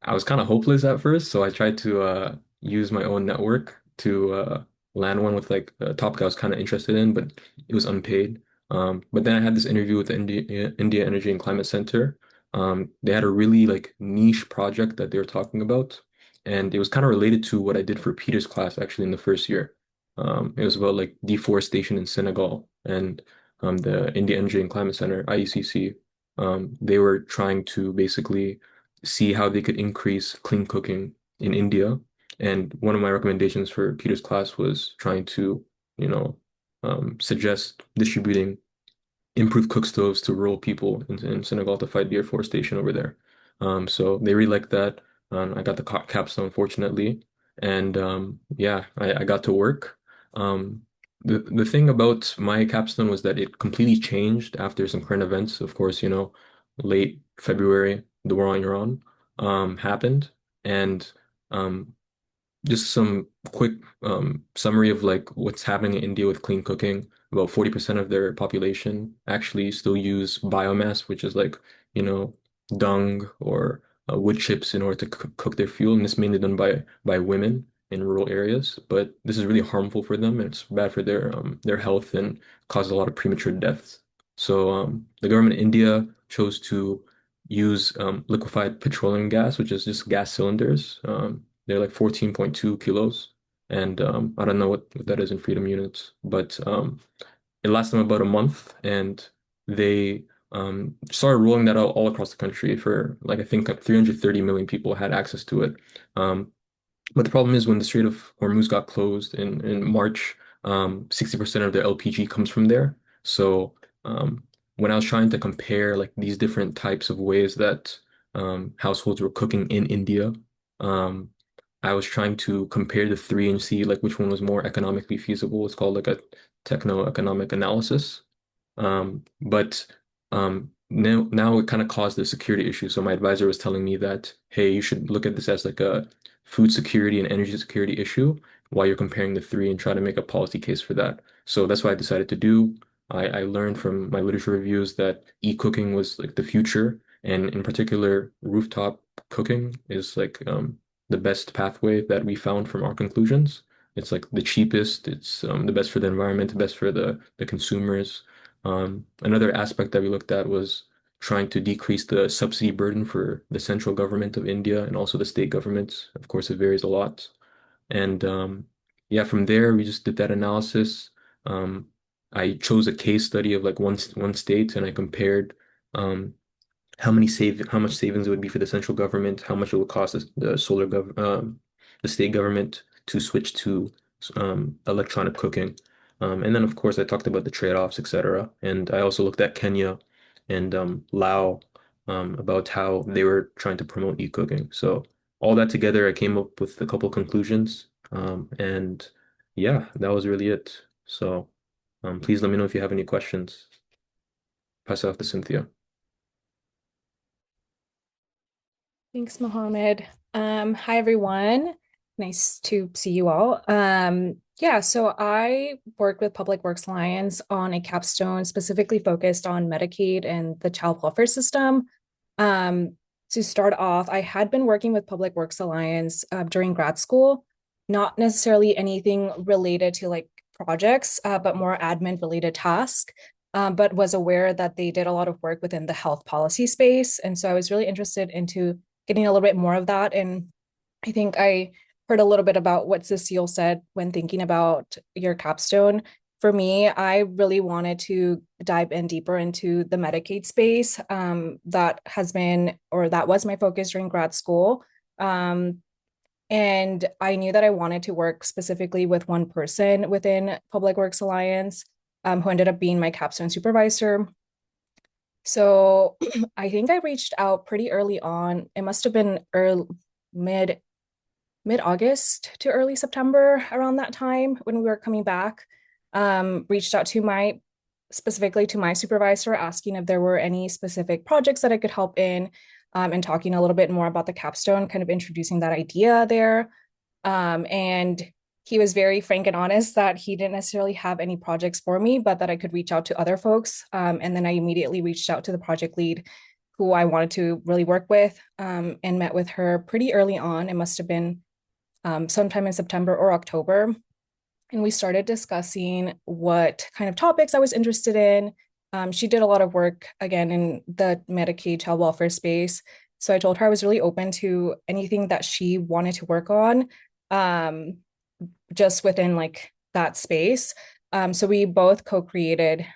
Speaker 3: I was kind of hopeless at first, so I tried to use my own network to land one with like a topic I was kind of interested in, but it was unpaid. But then I had this interview with the India Energy and Climate Center, They had a really like niche project that they were talking about, and it was kind of related to what I did for Peter's class actually in the first year. It was about like deforestation in Senegal and the India Energy and Climate Center, IECC. They were trying to basically see how they could increase clean cooking in India. And one of my recommendations for Peter's class was trying to, you know, suggest distributing improved cook stoves to rural people in Senegal to fight deforestation over there. So they really liked that. I got the capstone, fortunately, and yeah, I got to work. Um, the thing about my capstone was that it completely changed after some current events. Of course, late February, the war on Iran happened, and um, just some quick summary of like what's happening in India with clean cooking. About 40% of their population actually still use biomass, which is like, you know, dung or wood chips in order to cook their fuel. And this is mainly done by women in rural areas. But this is really harmful for them. It's bad for their health and causes a lot of premature deaths. So the government of India chose to use liquefied petroleum gas, which is just gas cylinders. They're like 14.2 kilos. And I don't know what that is in freedom units, but it lasted them about a month. And they started rolling that out all across the country for like, I think like 330 million people had access to it. Um, but the problem is when the Strait of Hormuz got closed in March, 60% of the LPG comes from there. So when I was trying to compare like these different types of ways that households were cooking in India, um, I was trying to compare the three and see like which one was more economically feasible. It's called like a techno-economic analysis. But now it kind of caused a security issue. So my advisor was telling me that, hey, you should look at this as like a food security and energy security issue while you're comparing the three and try to make a policy case for that. So that's what I decided to do. I learned from my literature reviews that e-cooking was like the future, and in particular, rooftop cooking is like the best pathway that we found from our conclusions. It's like the cheapest, it's the best for the environment, the best for the consumers. Another aspect that we looked at was trying to decrease the subsidy burden for the central government of India and also the state governments. Of course, it varies a lot. And yeah, from there, we just did that analysis. Um, I chose a case study of like one state and I compared um, how much savings it would be for the central government, how much it would cost the state government to switch to electronic cooking. And then of course I talked about the trade-offs, etc. And I also looked at Kenya and Laos about how they were trying to promote e-cooking. So all that together, I came up with a couple conclusions. And yeah, that was really it. So please let me know if you have any questions. Pass it off to Cynthia.
Speaker 4: Thanks, Mohammed. Hi, everyone. Nice to see you all. Yeah, so I worked with Public Works Alliance on a capstone specifically focused on Medicaid and the child welfare system. Um, to start off, I had been working with Public Works Alliance during grad school, not necessarily anything related to like projects, but more admin related tasks. But was aware that they did a lot of work within the health policy space. And so I was really interested into getting a little bit more of that. And I think I heard a little bit about what Cecile said when thinking about your capstone. For me, I really wanted to dive in deeper into the Medicaid space. That has been, or that was my focus during grad school. And I knew that I wanted to work specifically with one person within Public Works Alliance, who ended up being my capstone supervisor. So I think I reached out pretty early on. It must have been early, mid August to early September, around that time when we were coming back. Reached out to my specifically to my supervisor, asking if there were any specific projects that I could help in, and talking a little bit more about the capstone, kind of introducing that idea there. And he was very frank and honest that he didn't necessarily have any projects for me, but that I could reach out to other folks. And then I immediately reached out to the project lead who I wanted to really work with, and met with her pretty early on. It must have been sometime in September or October. And we started discussing what kind of topics I was interested in, She did a lot of work again in the Medicaid child welfare space. So I told her I was really open to anything that she wanted to work on, um, just within like that space. So we both co-created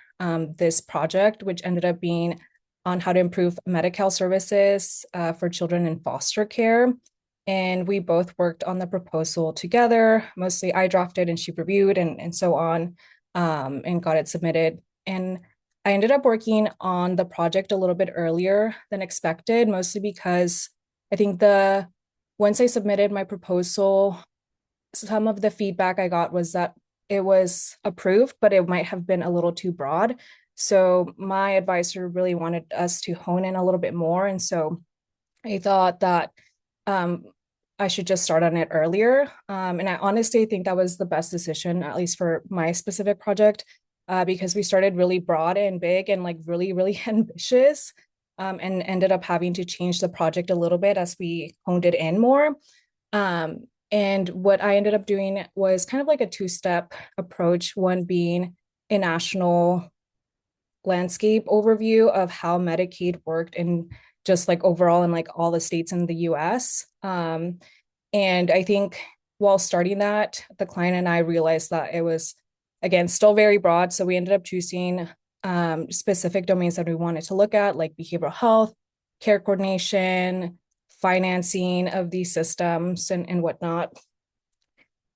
Speaker 4: this project, which ended up being on how to improve Medi-Cal services for children in foster care. And we both worked on the proposal together. Mostly I drafted and she reviewed and so on, and got it submitted. And I ended up working on the project a little bit earlier than expected, mostly because I think once I submitted my proposal, some of the feedback I got was that it was approved, but it might have been a little too broad. So my advisor really wanted us to hone in a little bit more. And so I thought that um, I should just start on it earlier. And I honestly think that was the best decision, at least for my specific project, because we started really broad and big and like really, really ambitious, and ended up having to change the project a little bit as we honed it in more. And what I ended up doing was kind of like a two-step approach, one being a national landscape overview of how Medicaid worked in just like overall in like all the states in the US. And I think while starting that, the client and I realized that it was, again, still very broad. So we ended up choosing specific domains that we wanted to look at, like behavioral health, care coordination, financing of these systems, and whatnot.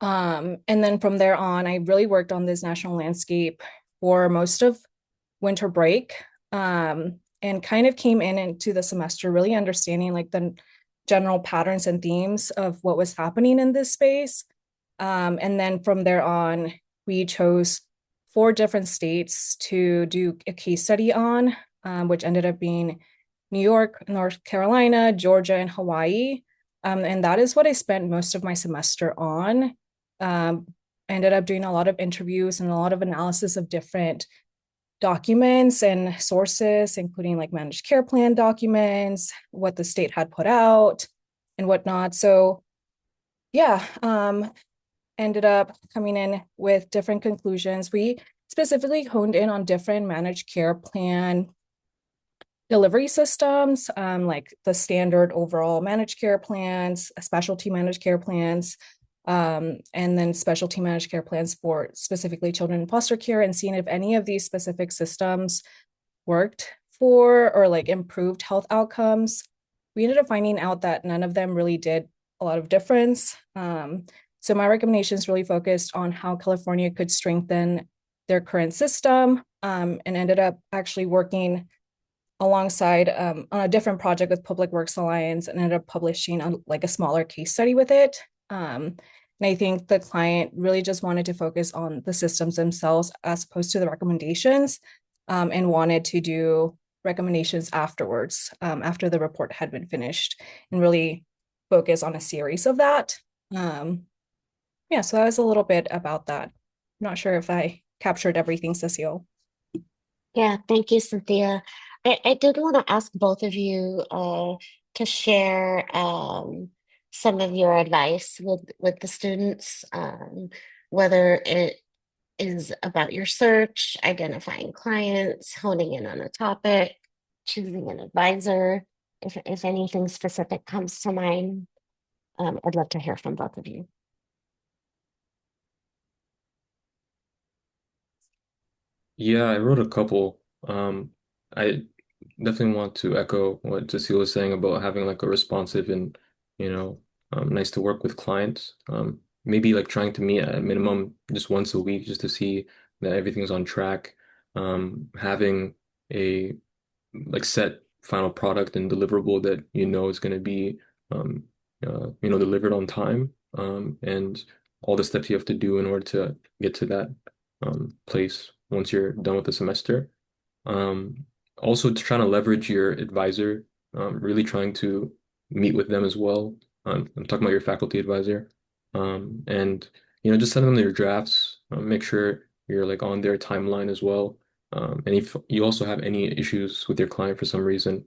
Speaker 4: And then from there on, I really worked on this national landscape for most of winter break, and kind of came into the semester really understanding like the general patterns and themes of what was happening in this space. And then from there on, we chose 4 different states to do a case study on, which ended up being New York, North Carolina, Georgia, and Hawaii. And that is what I spent most of my semester on. I ended up doing a lot of interviews and a lot of analysis of different documents and sources, including like managed care plan documents, what the state had put out, and whatnot. So, yeah, ended up coming in with different conclusions. We specifically honed in on different managed care plan delivery systems, like the standard overall managed care plans, specialty managed care plans, and then specialty managed care plans for specifically children in foster care, and seeing if any of these specific systems worked for or like improved health outcomes. We ended up finding out that none of them really did a lot of difference. So my recommendations really focused on how California could strengthen their current system, and ended up actually working alongside on a different project with Public Works Alliance, and ended up publishing like a smaller case study with it. And I think the client really just wanted to focus on the systems themselves as opposed to the recommendations, and wanted to do recommendations afterwards, after the report had been finished, and really focus on a series of that. Yeah, so that was a little bit about that. I'm not sure if I captured everything, Cecile.
Speaker 1: Yeah, thank you, Cynthia. I did want to ask both of you to share some of your advice with the students, whether it is about your search, identifying clients, honing in on a topic, choosing an advisor. If anything specific comes to mind, I'd love to hear from both of you.
Speaker 3: Yeah, I wrote a couple. I definitely want to echo what Cecile was saying about having like a responsive and, you know, nice to work with clients. Maybe like trying to meet at a minimum just once a week just to see that everything's on track. Having a like set final product and deliverable that you know is going to be delivered on time, and all the steps you have to do in order to get to that place once you're done with the semester. Um, Also trying to leverage your advisor, really trying to meet with them as well. I'm talking about your faculty advisor, and just send them their drafts. Make sure you're like on their timeline as well. And if you also have any issues with your client for some reason,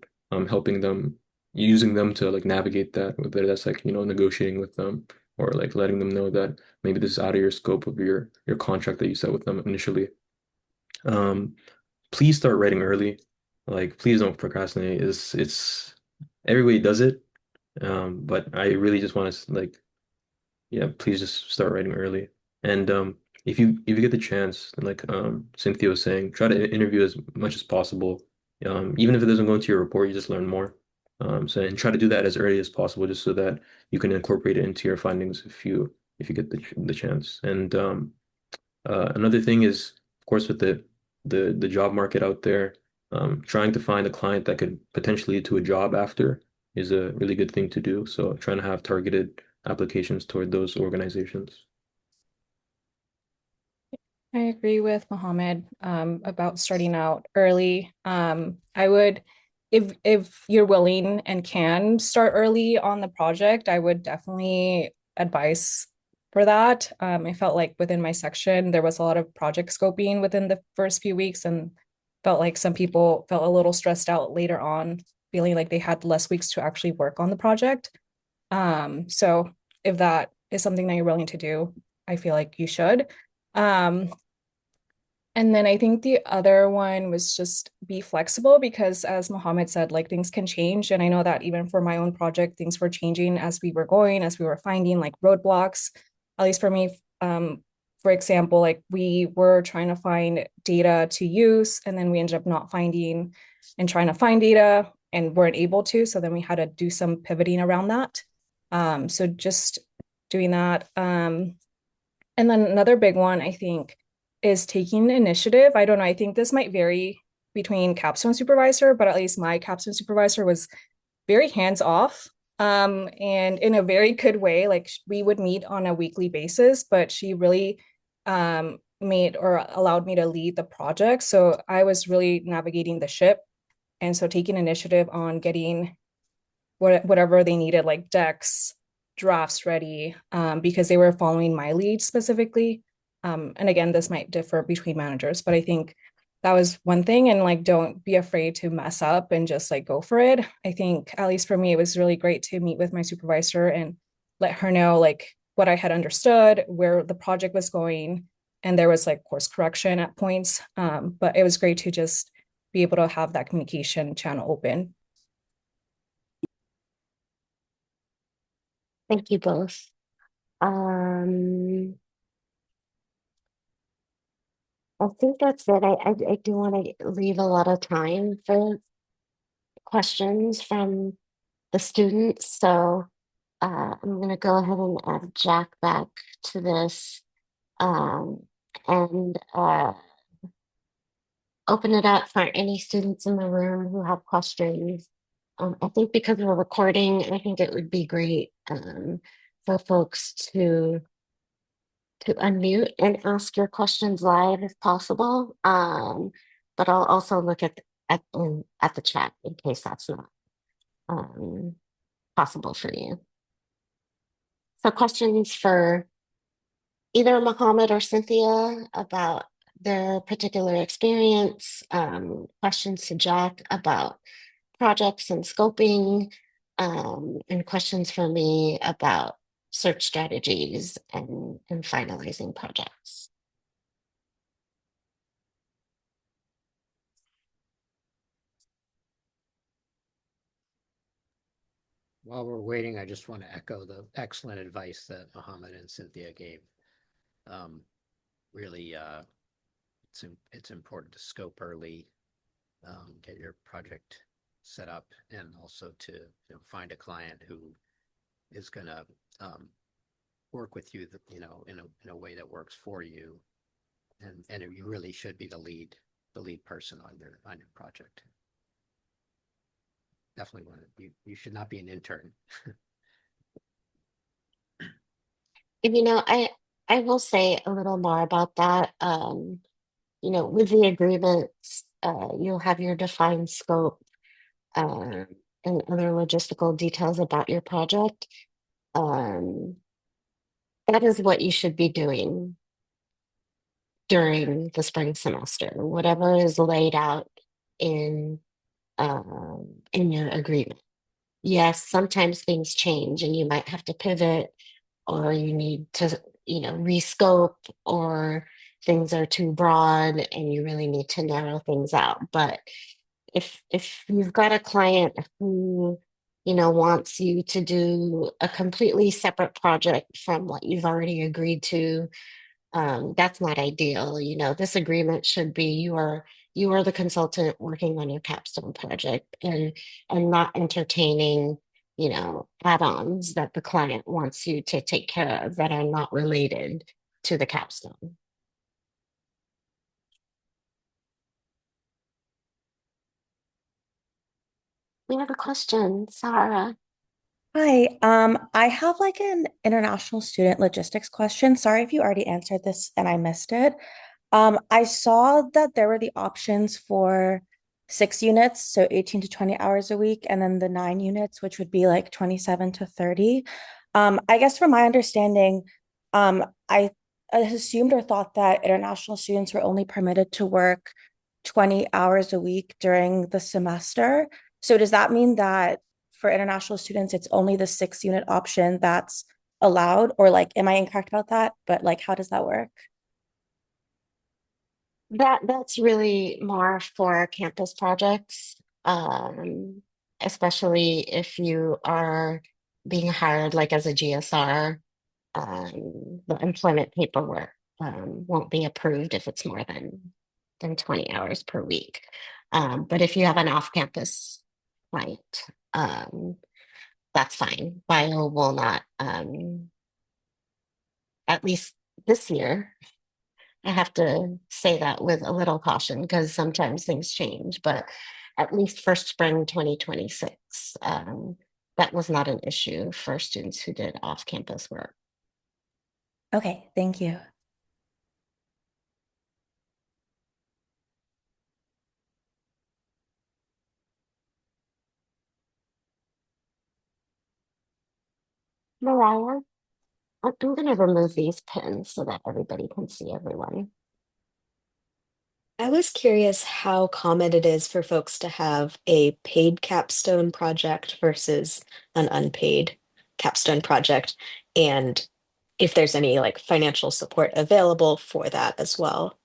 Speaker 3: helping them, using them to like navigate that, whether that's like negotiating with them or like letting them know that maybe this is out of your scope of your contract that you set with them initially. Um, please start writing early. Like, please don't procrastinate. It's everybody does it. But I really just want to like, yeah, please just start writing early. And if you get the chance, like Cynthia was saying, try to interview as much as possible. Even if it doesn't go into your report, you just learn more. So and try to do that as early as possible, just so that you can incorporate it into your findings if you get the chance. And another thing is, of course, with the job market out there, trying to find a client that could potentially lead to a job after is a really good thing to do. So trying to have targeted applications toward those organizations.
Speaker 4: I agree with Mohammed about starting out early. I would, if you're willing and can start early on the project, I would definitely advise for that. I felt like within my section there was a lot of project scoping within the first few weeks, and felt like some people felt a little stressed out later on, feeling like they had less weeks to actually work on the project. So if that is something that you're willing to do, I feel like you should. Um, and then I think the other one was just be flexible because, as Mohammed said, like things can change. And I know that even for my own project, things were changing as we were going, as we were finding like roadblocks. At least for me, for example, like we were trying to find data to use, and then we ended up not finding and trying to find data and weren't able to. So then we had to do some pivoting around that. So just doing that. And then another big one, I think, is taking initiative. I don't know. I think this might vary between capstone supervisor, but at least my capstone supervisor was very hands off, and in a very good way. Like we would meet on a weekly basis, but she really made or allowed me to lead the project. So I was really navigating the ship. And so taking initiative on getting whatever they needed, like decks, drafts ready, because they were following my lead specifically. And again, this might differ between managers, but I think that was one thing. And like, don't be afraid to mess up and just like go for it. I think, at least for me, it was really great to meet with my supervisor and let her know like what I had understood, where the project was going. And there was like course correction at points. But it was great to just be able to have that communication channel open.
Speaker 1: Thank you both. Um, I think that's it. I do want to leave a lot of time for questions from the students. So I'm going to go ahead and add Jack back to this and open it up for any students in the room who have questions. I think because we're recording, I think it would be great for folks to unmute and ask your questions live if possible. But I'll also look at the chat in case that's not um, possible for you. So questions for either Mohammed or Cynthia about their particular experience, questions to Jack about projects and scoping, and questions for me about search strategies and finalizing projects.
Speaker 2: While we're waiting, I just want to echo the excellent advice that Mohammed and Cynthia gave. Really, it's important to scope early, get your project set up, and also to find a client who is going to work with you, in a way that works for you, and you really should be the lead person on your project. Definitely you should not be an intern.
Speaker 1: And I will say a little more about that. With the agreements, you'll have your defined scope and other logistical details about your project. Um, that is what you should be doing during the spring semester, whatever is laid out in your agreement. Yes, sometimes things change and you might have to pivot or you need to, rescope or things are too broad and you really need to narrow things out. But if you've got a client who, wants you to do a completely separate project from what you've already agreed to, that's not ideal. This agreement should be you are the consultant working on your capstone project and not entertaining, add-ons that the client wants you to take care of that are not related to the capstone. We have a question, Sarah.
Speaker 5: Hi, I have like an international student logistics question. Sorry if you already answered this and I missed it. I saw that there were the options for 6 units, so 18 to 20 hours a week, and then the 9 units, which would be like 27 to 30. I guess from my understanding, I assumed or thought that international students were only permitted to work 20 hours a week during the semester. So does that mean that for international students, it's only the 6 unit option that's allowed? Or like, am I incorrect about that? But like, how does that work?
Speaker 1: That's really more for campus projects, especially if you are being hired like as a GSR. The employment paperwork won't be approved if it's more than 20 hours per week. But if you have an off-campus flight, that's fine. Bio will not, at least this year. I have to say that with a little caution because sometimes things change, but at least for spring 2026, that was not an issue for students who did off-campus work.
Speaker 5: Okay, thank you.
Speaker 1: Mariah, I'm going to remove these pins so that everybody can see everyone.
Speaker 6: I was curious how common it is for folks to have a paid capstone project versus an unpaid capstone project, and if there's any like financial support available for that as well.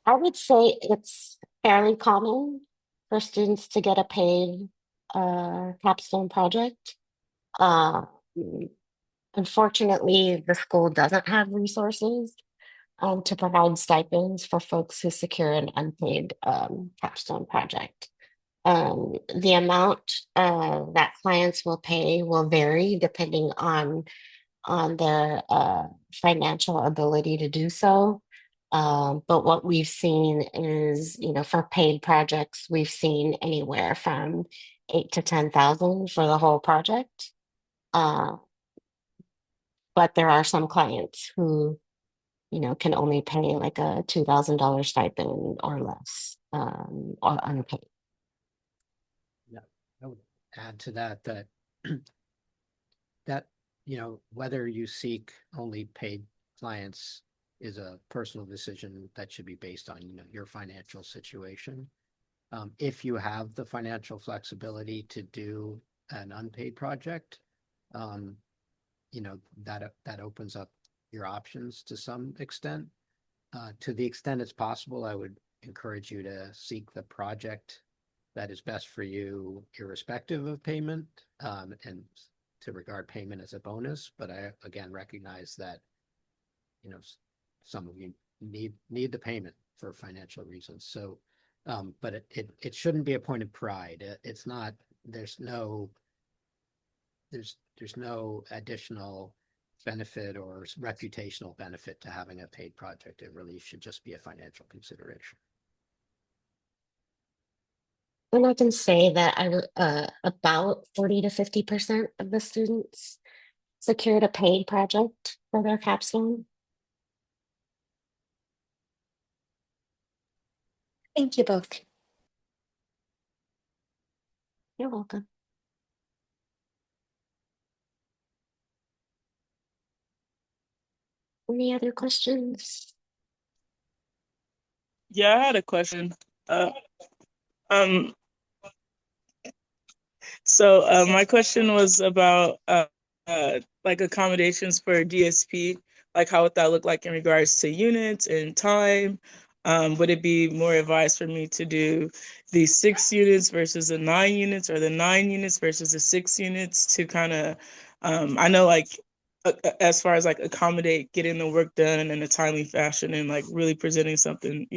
Speaker 1: I would say it's fairly common for students to get a paid capstone project. Uh, Unfortunately, the school doesn't have resources to provide stipends for folks who secure an unpaid capstone project. The amount that clients will pay will vary depending on their financial ability to do so. But what we've seen is, for paid projects, we've seen anywhere from 8 to 10,000 for the whole project. Uh, but there are some clients who, can only pay like a $2,000 stipend or less, or unpaid.
Speaker 2: Yeah, I would add to that that whether you seek only paid clients is a personal decision that should be based on your financial situation. If you have the financial flexibility to do an unpaid project, um, that opens up your options to some extent. To the extent it's possible, I would encourage you to seek the project that is best for you, irrespective of payment, and to regard payment as a bonus. But I again recognize that some of you need the payment for financial reasons. So, but it shouldn't be a point of pride. It's not. There's no additional benefit or reputational benefit to having a paid project. It really should just be a financial consideration.
Speaker 1: And I can say that about 40 to 50% of the students secured a paid project for their capstone.
Speaker 6: Thank you both.
Speaker 1: You're welcome. Any other questions?
Speaker 7: Yeah, I had a question. Uh, um, my question was about like accommodations for DSP Like, how would that look like in regards to units and time? Would it be more advised for me to do the 6 units versus the 9 units, or the 9 units versus the 6 units, to kind of, I know, like, as far as like accommodate getting the work done in a timely fashion and like really presenting something,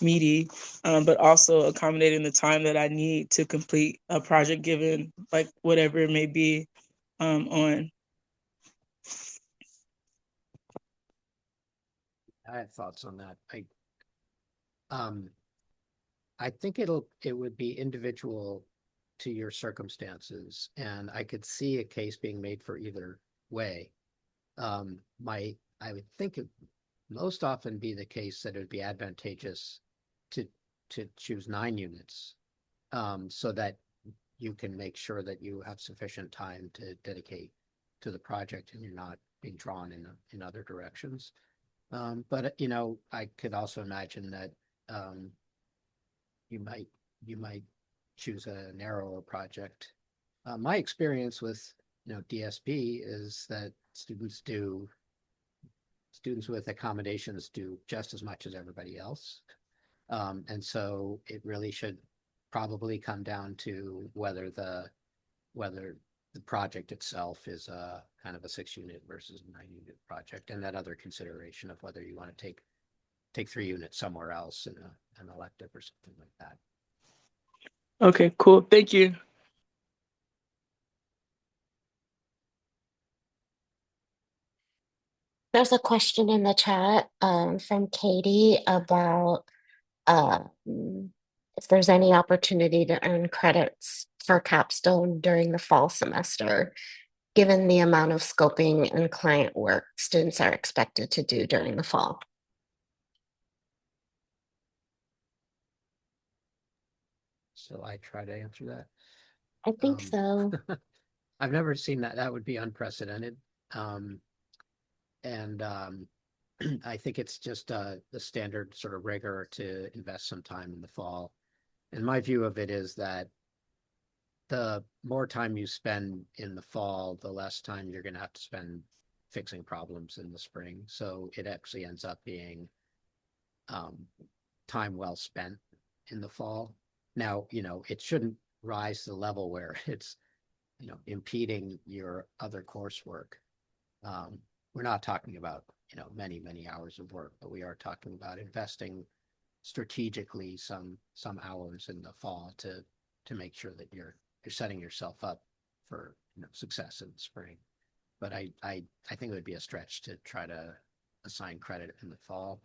Speaker 7: meaty, but also accommodating the time that I need to complete a project given like whatever it may be on.
Speaker 2: I have thoughts on that. Um, I think it would be individual to your circumstances, and I could see a case being made for either way. I would think it most often be the case that it would be advantageous to choose 9 units, so that you can make sure that you have sufficient time to dedicate to the project and you're not being drawn in other directions. But I could also imagine that um, you might choose a narrower project. My experience with DSP is that students with accommodations do just as much as everybody else, and so it really should probably come down to whether the project itself is a kind of a 6 unit versus a 9 unit project, and that other consideration of whether you want to take 3 units somewhere else in an elective or something like that.
Speaker 7: Okay, cool. Thank you.
Speaker 1: There's a question in the chat from Katie about if there's any opportunity to earn credits for Capstone during the fall semester, given the amount of scoping and client work students are expected to do during the fall.
Speaker 2: So I try to answer that.
Speaker 1: I think so.
Speaker 2: I've never seen that. That would be unprecedented. And I think it's just the standard sort of rigor to invest some time in the fall. And my view of it is that the more time you spend in the fall, the less time you're going to have to spend fixing problems in the spring. So it actually ends up being time well spent in the fall. Now, it shouldn't rise to the level where it's, impeding your other coursework. We're not talking about, many, many hours of work, but we are talking about investing strategically some hours in the fall to make sure that you're setting yourself up for success in the spring. But I think it would be a stretch to try to assign credit in the fall.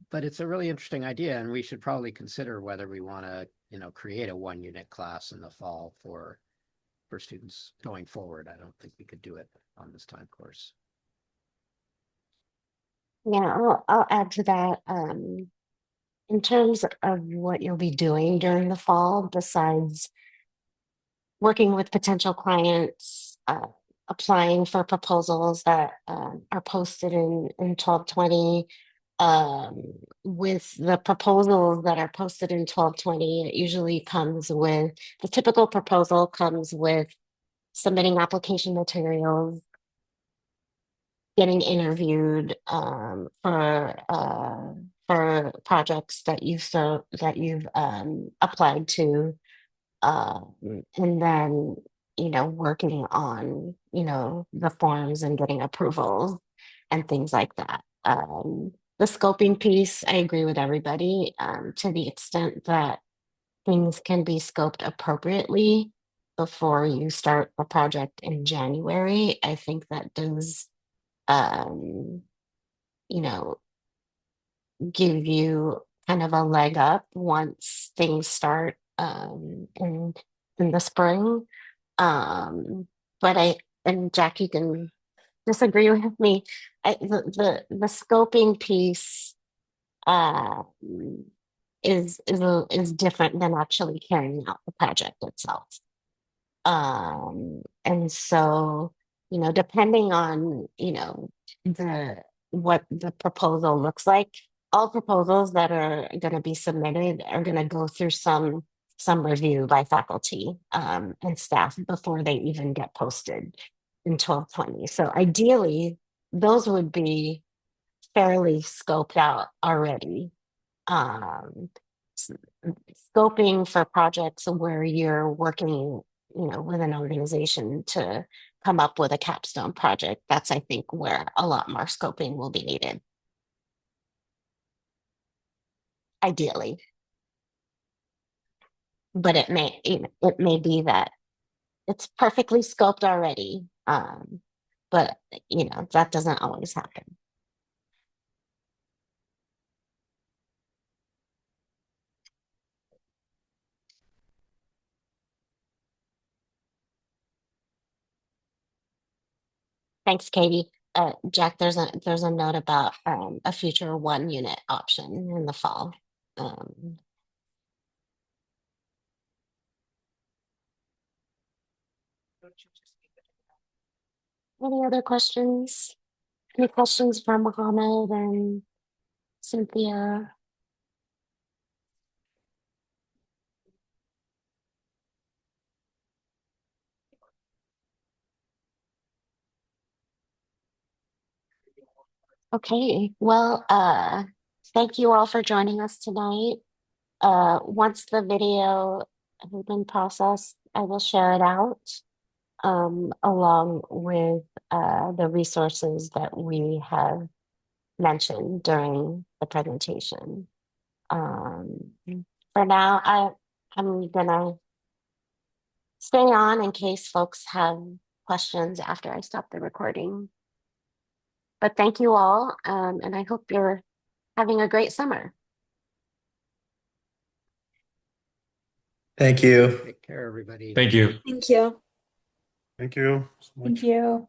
Speaker 2: But it's a really interesting idea, and we should probably consider whether we want to create a 1 unit class in the fall for students going forward. I don't think we could do it on this time course.
Speaker 1: Yeah, I'll add to that. In terms of what you'll be doing during the fall, besides working with potential clients, applying for proposals that are posted in 1220. With the proposals that are posted in 1220, it usually comes with the typical proposal comes with submitting application materials, getting interviewed for projects that you've applied to, and then working on the forms and getting approvals and things like that. The scoping piece, I agree with everybody, to the extent that things can be scoped appropriately before you start the project in January. I think that does um, you know, give you kind of a leg up once things start in the spring. But and Jack, you can disagree with me. The scoping piece uh is different than actually carrying out the project itself. And so, depending on, the what the proposal looks like, all proposals that are going to be submitted are going to go through some review by faculty and staff before they even get posted in 1220. So ideally, those would be fairly scoped out already. S- Scoping for projects where you're working, with an organization to come up with a capstone project, that's, I think, where a lot more scoping will be needed. Ideally. But it may be that it's perfectly scoped already. But that doesn't always happen. Thanks, Katie. Jack, there's a note about a future 1 unit option in the fall. Any other questions? Any questions for Mohammed and Cynthia? Okay, well, thank you all for joining us tonight. Once the video has been processed, I will share it out, along with the resources that we have mentioned during the presentation. For now, I'm gonna stay on in case folks have questions after I stop the recording. But thank you all, and I hope you're having a great summer.
Speaker 8: Thank you.
Speaker 2: Take care, everybody.
Speaker 3: Thank you.
Speaker 6: Thank you.
Speaker 9: Thank you so much.
Speaker 5: Thank you.